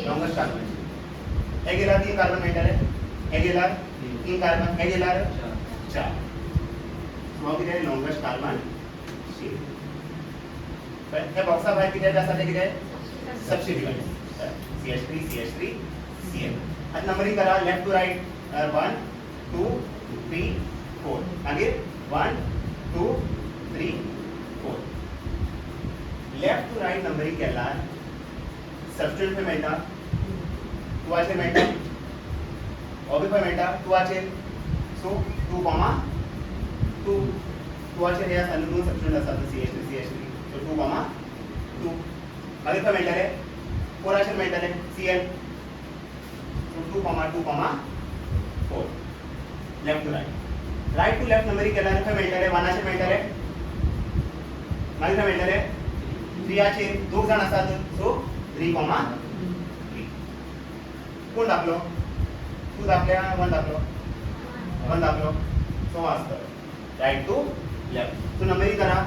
लॉंगेस्ट कार्बन हे गेल्यार 3 कार्बन मेळटले हे गेल्यार 3 कार्बन हे गेल्यार 4 हो कितें लॉंगेस्ट कार्बन शेप हे बॉक्सा भायर कितें आसा तें कितें सबस्टिट्यूएंट CH3 CH3 Cl आतां नंबरिंग करा लेफ्ट टू राइट 1 2 3 4 मागीर 1 2 3 4 लेफ्ट टू राइट नंबरिंग केल्यार सबस्टिट्यूएंट खंय मेळटा 2 आचेर मेळटा हो बी खंय मेळटा 2 आचेर सो 2 कॉमा 2 2 आचेर हे आसा न्हू सबस्टिट्यूएंट आसा CH3 CH3 सो 2 कॉमा 2 मागीर खंय मेळटले 4 आचेर मेळटले Cl so 4 left to right to left numbering केल्यार खंय मेळटले 1 आशे मेळटले मागीर खंय मेळटले 3 आचे दोग जाण आसात सो 3, 3 कोण दाखलो तू दाखल्या 1 दाखलो 1 दाखलो सो आसता right to left so numbering करा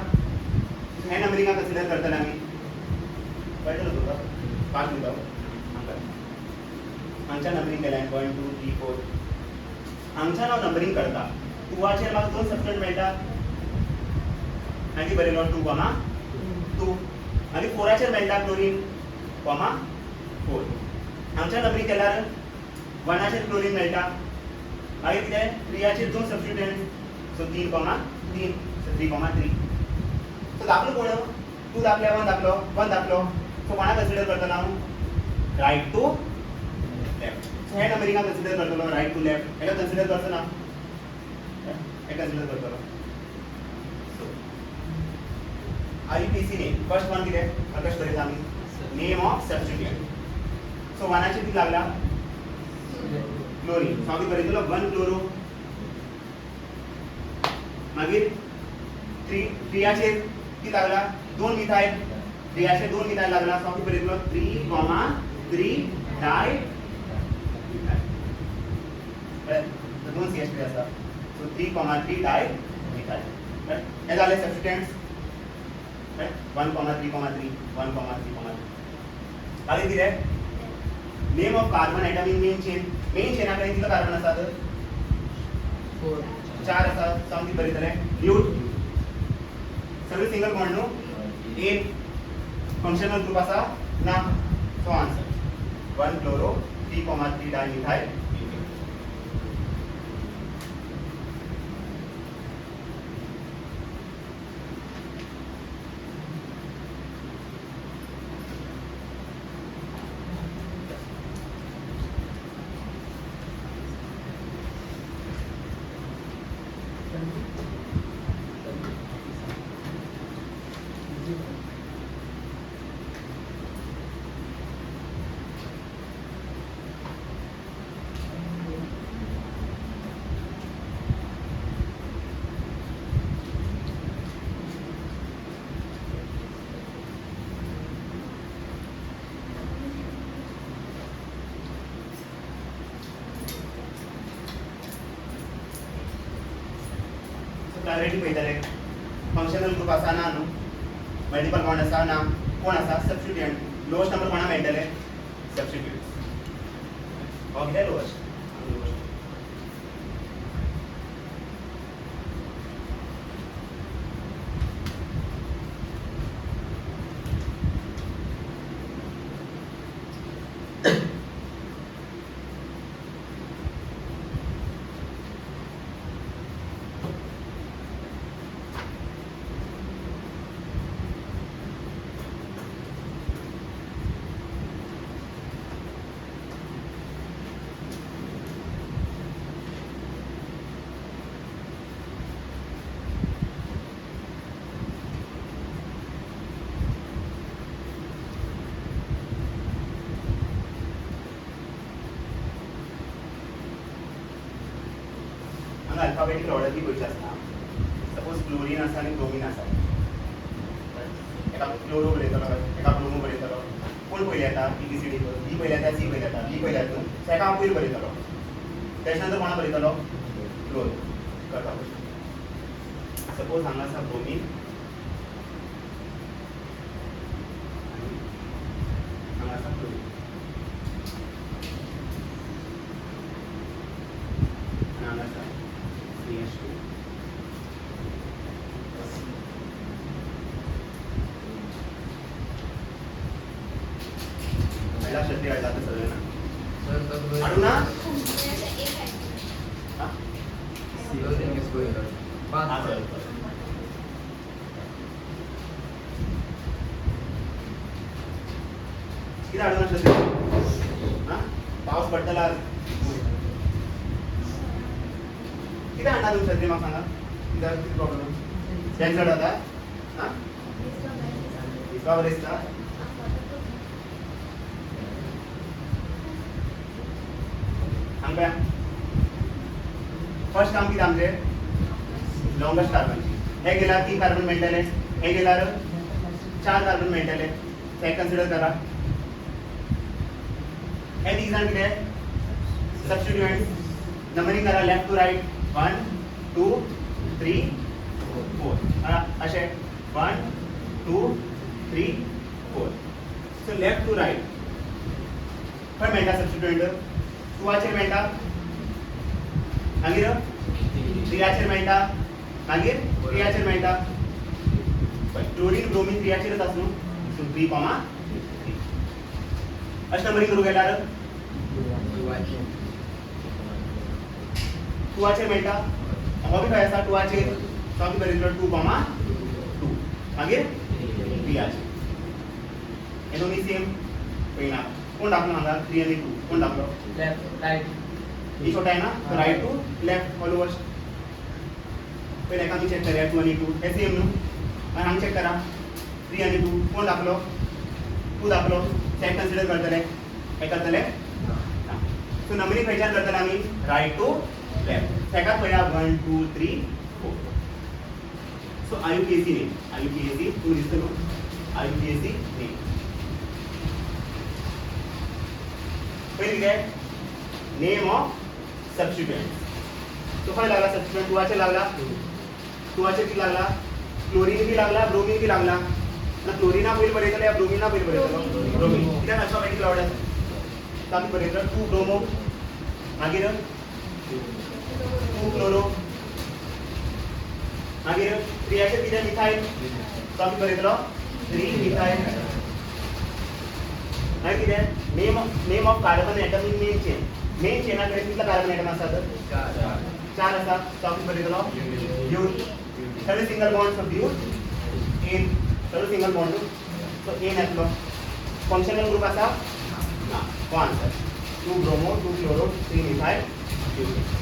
हे नंबरिंग कन्सिडर करतले आमी कळटलो तुका 5 दिवं हांगच्या नंबरिंग केल्यान 1 2 3 4 हांगच्या हांव नंबरिंग करता 2 म्हाका 2 सबस्टंट मेळटा मागीर बरयलो 2, 2 मागीर 4 मेळटा क्लोरीन 4 हांगच्या नंबरिंग केल्यार 1 क्लोरीन मेळटा मागीर कितें 3 2 सबस्टिट्यूएंट सो 3, 3 सो 3, 3 सो दाखलो कोण तू दाखल्या 1 दाखलो 1 दाखलो सो कोणा कन्सिडर करतलो हांव राइट टू लेफ्ट सो हे नंबरिंग कन्सिडर करतलो राइट टू लेफ्ट हेका कन्सिडर करचो ना हे कन्सिडर करतलो so IUPAC name first one कितें कशें बरयता आमी नेम ऑफ सबस्टिट्यूएंट सो 1 किती लागला क्लोरीन सो हांव बरयतलो 1 क्लोरो मागीर 3 किती लागला 2 मिथाइल 3 2 मिथाइल लागला सो हांव बरयतलो 3, 3 डाय तर 2 CH3 आसा सो 3, 3 डाय मिथाइल हे जाले सबस्टिट्यूएंट्स 1, 3, 3 1, 3, 3 मागीर कितें name of carbon atom in main चेना कडेन कितलो कार्बन आसात 4 आसात सो हांव बरयतले ल्यूट सगळे सिंगल बॉन्ड न्हू एक फंक्शनल ग्रुप आसा ना so answer 1 chloro 3, 3 di methyl priority पळयतले फंक्शनल ग्रुप आसा ना न्हू मल्टिपल बॉन्ड आसा ना कोण आसा सबस्टिट्यूएंट लोअस्ट नंबर कोणा मेळटले सबस्टिट्यूएंट हो कितें लोअस्ट अल्फाबेटिक ऑर्डर की गोयची आसता सपोज क्लोरीन आसा आनी ब्रोमीन आसा एका क्लोरो बरयतलो एका ब्रोमो बरयतलो कोण पयली येता ABCD बी पयली येता सी पयली येता डी पयली येता सो एका हांव पयली बरयतलो तेच्या नंतर कोणा बरयतलो क्लोरो कळटा सपोज हांगा आसा ब्रोमीन आनी हांगा आसा क्लोरीन आनी हांगा आसा CH2 पहिला शब्द आला तर सगळे ना आडू ना हां किती आडू ना शब्द हां पाऊस पडतला किती आणणार तुम्ही सध्या मग सांगा किती प्रॉब्लेम कॅन्सल्ड होता हां रिस्का पळया फर्स्ट काम कितें आमचे लॉंगेस्ट कार्बन हे गेल्यार 3 कार्बन मेळटले हे गेल्यार 4 कार्बन मेळटले ते कन्सिडर करा हे 3 जाण कितें सबस्टिट्यूएंट्स नंबरिंग करा लेफ्ट टू राइट 1 2 3 4 अशें 1 2 3 4 सो लेफ्ट टू राइट खंय मेळटा सबस्टिट्यूएंट 2 चेर मेळटा मागीर 3 चेर मेळटा मागीर 3 चेर मेळटा क्लोरीन ब्रोमीन 3 चेरच आसा न्हू सो 3 कॉमा अशें नंबरिंग करूं गेल्यार 2 चेर मेळटा हो बी खंय आसा 2 चेर सो आमी बरयतलो 2 कॉमा 2 मागीर 3 चेर हे दोन्ही सेम पळयना कोण दाखलो हांगा 3 आनी 2 कोण दाखलो लेफ्ट राइट ही छोटा आहे ना तो राइट टू लेफ्ट फॉलोअर्स पहले एका चेक करूया 2 आणि 2 हे सेम न्हू आणि हांगा चेक करा 3 आणि 2 कोण दाखलो 2 दाखलो चेक कन्सिडर करतले हे करतले सो नंबरिंग खंयच्यान करतले आमी राइट टू लेफ्ट सेकात पळया 1 2 3 4 सो IUPAC नेम IUPAC तू दिसतो न्हू IUPAC नेम पहले कितें नेम ऑफ सबस्टिट्यूएंट तो खंय लागला सबस्टिट्यूएंट 2 चेर लागला 2 चेर कितें लागला क्लोरीन बी लागला ब्रोमीन बी लागला ना क्लोरीना पयलीं बरयतले या ब्रोमीना पयलीं बरयतलो ब्रोमीन कित्याक अल्फाबेटीक ऑर्डर सो आमी बरयतलो 2 ब्रोमो मागीर 2 क्लोरो मागीर 3 चेर कितें मिथाइल सो आमी बरयतलो 3 मिथाइल मागीर कितें name of carbon atom in main चेना कडेन कितले कार्बन एटम आसात 4 आसा सो आमी बरयतलो but third single bond so butane third single bond so ane येतलो फंक्शनल ग्रुप आसा ना हो answer 2 bromo 2 chloro 3 methyl but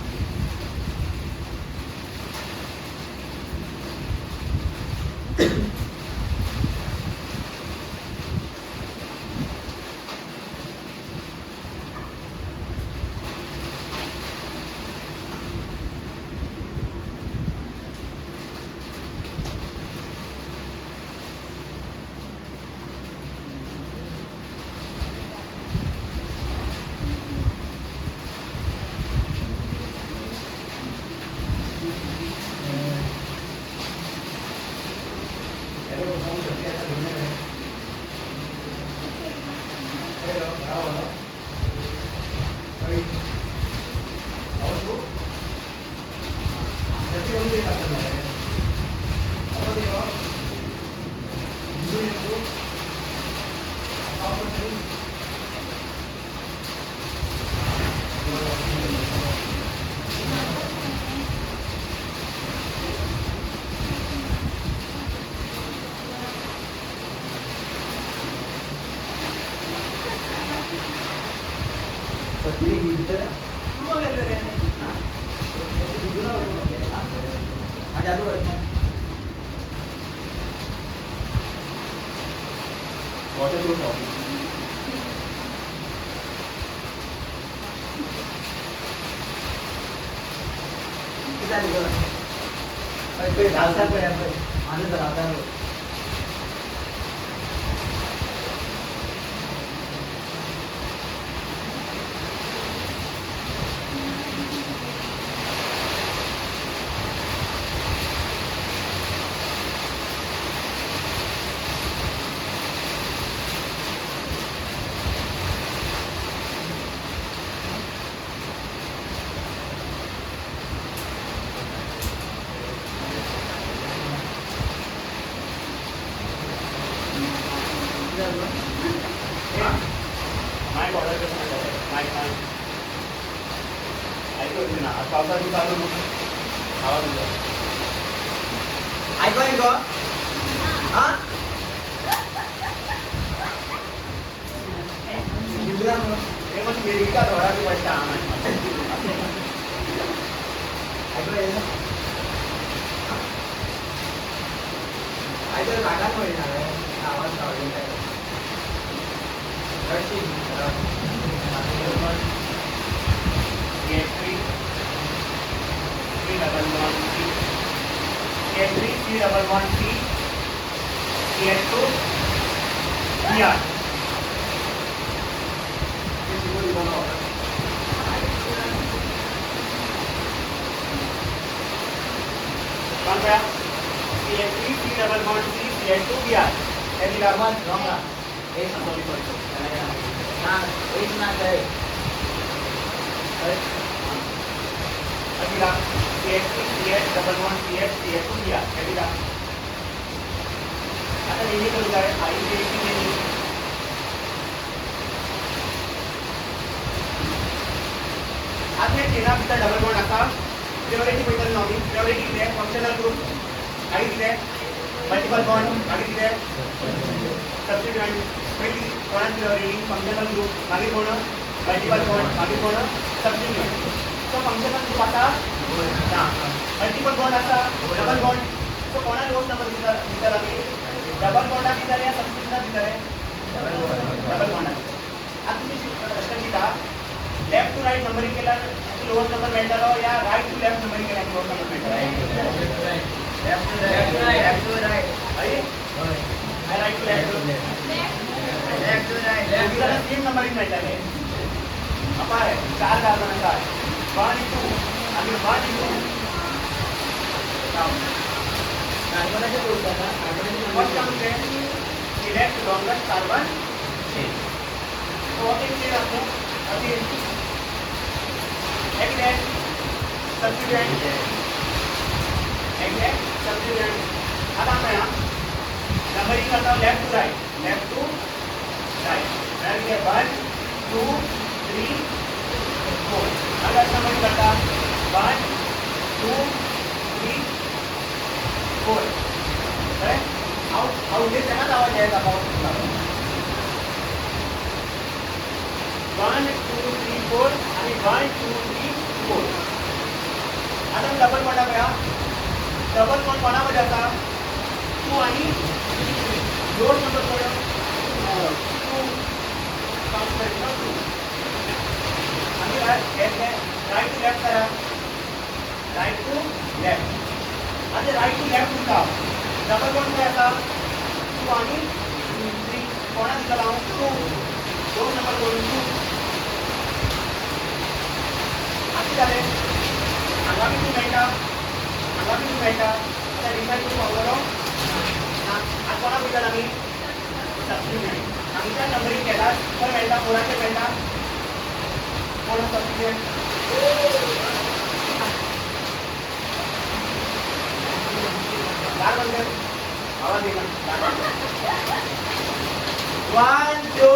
waterproof topic. kita juga itu dasar apa ya ada dasar mic order कसं माहिती माइक ऐकू येते ना आज पावसाची चालू आवाज येतो ऐकू ऐकू हा हे मग मेरी का थोडा की वाटतं ऐकू येतं ऐकू काढा पडणार आवाज काढून डबल बॉन्ड CH2 Br हे दिला रॉंग रॉंग एक संपवली पडतो ना एक ना काय हे दिला CH3 CH double bond CH CH2 Br हे दिला आता नेहमी करू काय आई CH नेहमी आता हे चेना भितर डबल बॉन्ड असा प्रियोरिटी पयतले नॉमी प्रियोरिटी कितें फंक्शनल ग्रुप मागीर कितें मल्टिपल बॉन्ड मागीर कितें सबस्टिट्यूएंट पयली कोणाक प्रियोरिटी फंक्शनल ग्रुप मागीर कोण मल्टिपल बॉन्ड मागीर कोण सबस्टिट्यूएंट सो फंक्शनल ग्रुप आता ना मल्टिपल बॉन्ड आता डबल बॉन्ड सो कोणाक रोज नंबर दिता आमी डबल बॉन्डाक दिता या सबस्टिट्यूएंटाक दिता डबल बॉन्डाक आता तुम्ही प्रश्न दिता लेफ्ट टू राइट नंबरिंग केल्यार लोअर नंबर मेळटलो या राइट टू लेफ्ट नंबरिंग केल्यार लोअर नंबर मेळटलो लेफ्ट टू राइट आई राइट टू लेफ्ट त्याला सेम नंबरिंग मेळटले अपाय चार कार्बन आसात 1 2 आणि 1 2 कार्बनाचे ग्रुप आहे ना कार्बनाचे फर्स्ट म्हणजे सिलेक्ट लॉंगेस्ट कार्बन चेन तो एक चेन असतो again Again, substituent. Again, substituent. आता मैं नंबरिंग करता हूँ लेफ्ट टू राइट मैं ये 1 2 3 4 अगर नंबरिंग करता 1 2 3 4 करेक्ट आउट दिस है ना आवाज जाएगा पावर 1 2 3 4 आणि 1 2 3 4 आता डबल बॉन्ड करा डबल बॉन्ड कोणामध्ये आता 2 आणि 2 नंबर कडे 2 काउंट करतो 2 आणि राइट टू लेफ्ट करा राइट टू लेफ्ट आता राइट टू लेफ्ट होता डबल बॉन्ड काय आता 2 आणि 3 कोणा दिला लावून 2 नंबर कडून 2 झाले आगामी तू मेळटा आता डिसाईड करून पावलो आता कोणा भितर आमी सबस्टिट्यूएंट आमच्या नंबरिंग केला खंय मेळटा कोणाचे मेळटा कोण सबस्टिट्यूएंट दार बंद कर आवाज येईना 1 2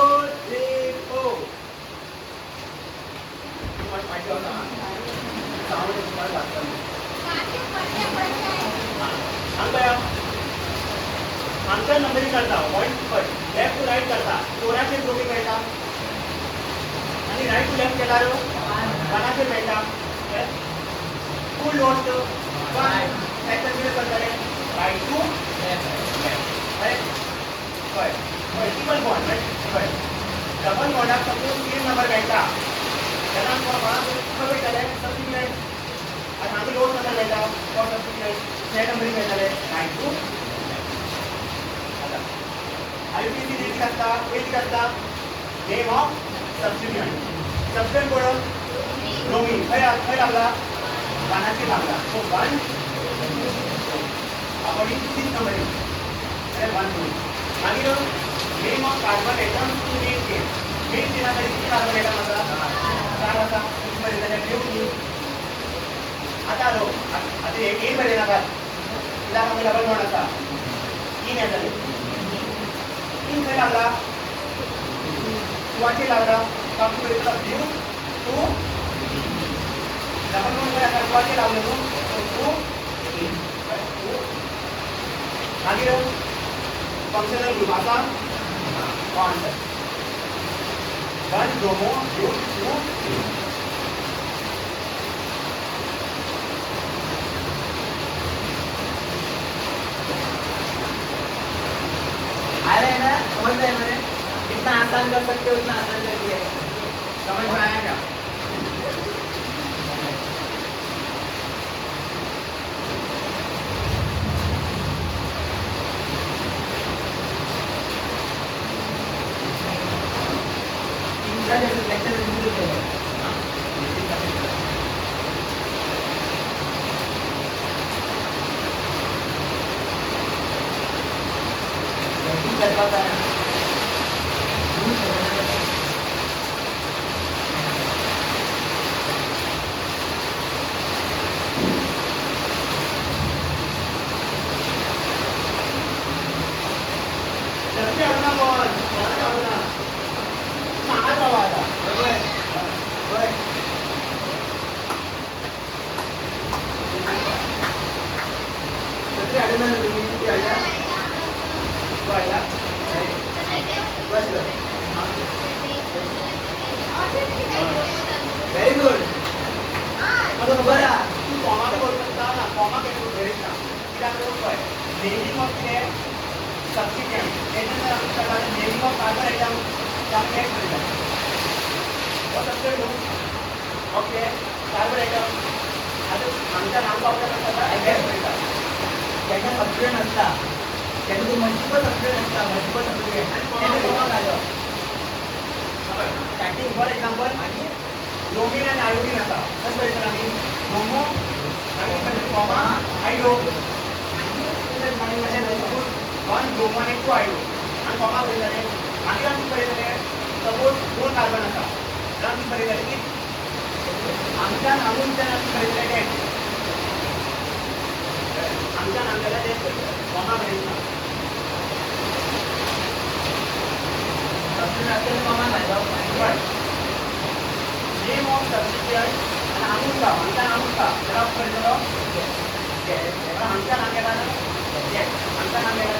3 4 तुम्हाला माहिती होता आमचा नंबरिंग करता लेफ्ट टू राइट करता कोणाचे ग्रुपिंग मेळटा आणि राइट टू लेफ्ट केल्यार कोणाचे मेळटा फुल नोट 1 सेकंड कितें करतले right to left multiple bond double बॉन्डाक सपोज 3 नंबर मेळटा तेन्ना कोणाक मेळटले सबस्टिट्यूएंट आणि आमी 2 नंबर मेळटा फॉर सबस्टिट्यूएंट ते नंबरिंग मेळटले राइट टू आयपीसी किती करता नेम ऑफ सबस्टिट्यूएंट कोण ब्रोमीन खंय लागला पानाची लागला so 1 according to this numbering 1 2 मागीर name of carbon atoms to main चेनाकडे किती कार्बन एटम आसा 4 आसा बरें आता आलो आता एक बरें नाका कित्याक आमी डबल बॉन्ड आसा 3 येतले 3 खंय लागला 2 लागला कापू करता ब्लू 2 डबल बॉन्ड खंय आसा 2 लावले न्हू 2 मागीर फंक्शनल ग्रुप आसा बॉन्ड 1 ब्रोमो 2 2 आ रहा है ना समझ रहे हैं मैंने जितना आसान कर सकते हो उतना आसान कर दिया समझ में आया क्या करता है नेमिंग ऑफ कार्बन आइटम क्या नेक्स्ट करेगा और सबसे लो ओके कार्बन आइटम आता आमच्या नाम वापर करता है गॅस करेगा त्याच्या सबस्ट्रेट असतात त्याचे तो मल्टिपल सबस्ट्रेट असतात मल्टिपल सबस्ट्रेट आणि त्याने कॉमा झालं स्टार्टिंग फॉर एक्झाम्पल आणि ब्रोमीन आणि आयोडीन आता कसं करायचं आम्ही ब्रोमो आणि कॉमा आयोडो वन ब्रोमो आणि टू आयोडो आणि कॉमा करायचं आणि आम्ही करायचं सपोज दोन कार्बन असा तर आम्ही करायचं की आमच्या नामूनच्या आम्ही करायचं डेट आमच्या नामल्याला डेट करायचं कॉमा करायचं सबस्ट्रेट असलेलं कॉमा झालं नेम ऑफ सब्स्टिट्यूट आणि आमचा त्याला करायचं आमच्या नाम्याला आमच्या नाम्याला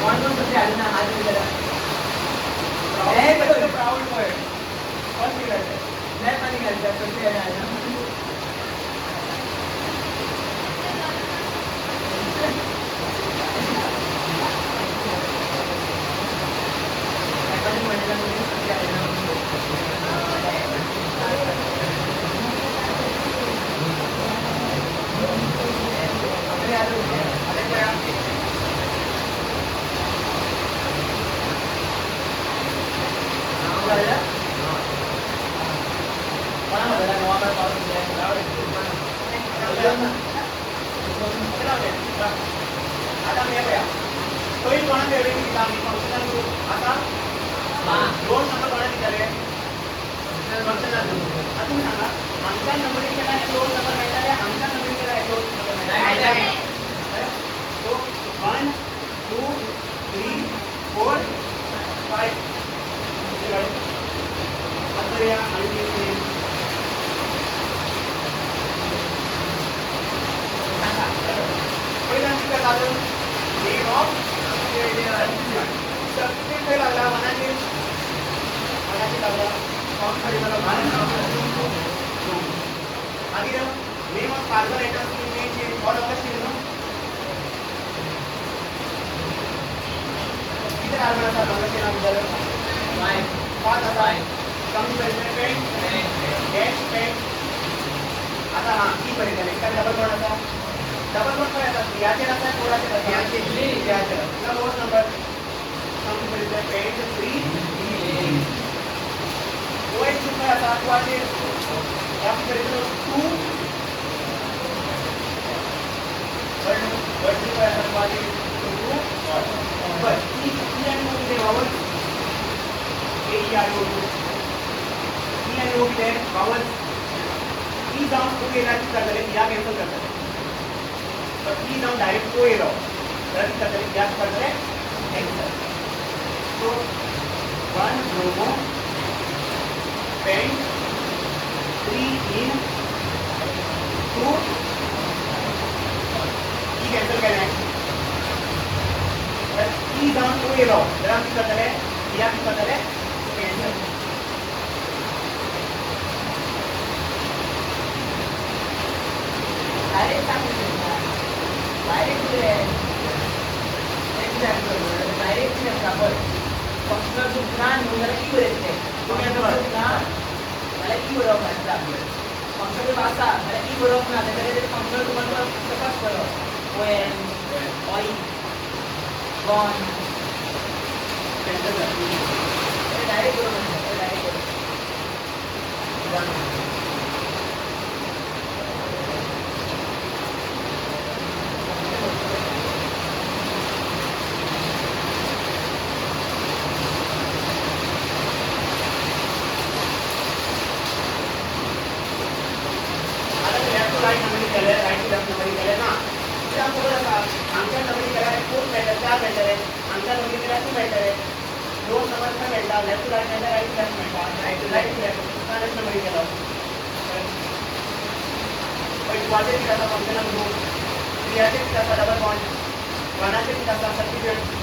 कौन सबसे आगे ना हाथ में जरा प्राउड होय पण केलं मैं पानी घालता सबसे आगे आना पानी मणिला मुझे सबसे आगे ना अपने याद रखिए अरे क्या झालं पण मला नवा पाऊस आता मी बघा तोही कोणा वेळी किती आम्ही फंक्शनल ग्रुप आता दोन नंबर कोणा निघाले फंक्शनल ग्रुप आता तुम्ही सांगा आमचा नंबरिंग केला आहे दोन नंबर मिळाले आमचा नंबरिंग केला आहे दोन नंबर मिळाले तो 1 2 3 4 5 आता या आणि पहिला निकाल आलो नेम ऑफ सबस्टिट्यूट पे लागला मनाची लागला फॉर्म खाली मला आधी नेम ऑफ कार्बन आइटम की मेन चेंज और अगर चेंज ना किती कार्बन आता कार्बनचे नाव दिलं 5 आता कमी परिमाण पेंट गॅस पेंट आता हां की परिमाण एकदा डबल बॉन्ड आता डबल बॉन्ड काय आता याचे आता थोडाचे याचे ना रोज नंबर कमी परिमाण पेंट 3 OH काय आता वाचे या परिमाण 2 वर्ड काय आता वाचे 2 बस ही आणि मग ते वावर AEIO ही आणि मग ते वावर ई जाऊन तो गेला की करतले या कॅन्सल करतले तर ई जाऊन डायरेक्ट तो येलो तर करतले या करतले कॅन्सल तो 1 bromo paint 3 in 2 E cancel केले तर ई जाऊन तो येलो तर आम्ही करतले या करतले कॅन्सल राइट नंबर केले ना केला लेफ्ट टू राईट नाही राईट लेफ्ट नाही राईट टू लेफ्ट कानच नंबर केला पण वाटे किती असा फंक्शन ग्रुप क्रियाचे किती असा डबल बॉन्ड वनाचे किती असा सबस्टिट्यूट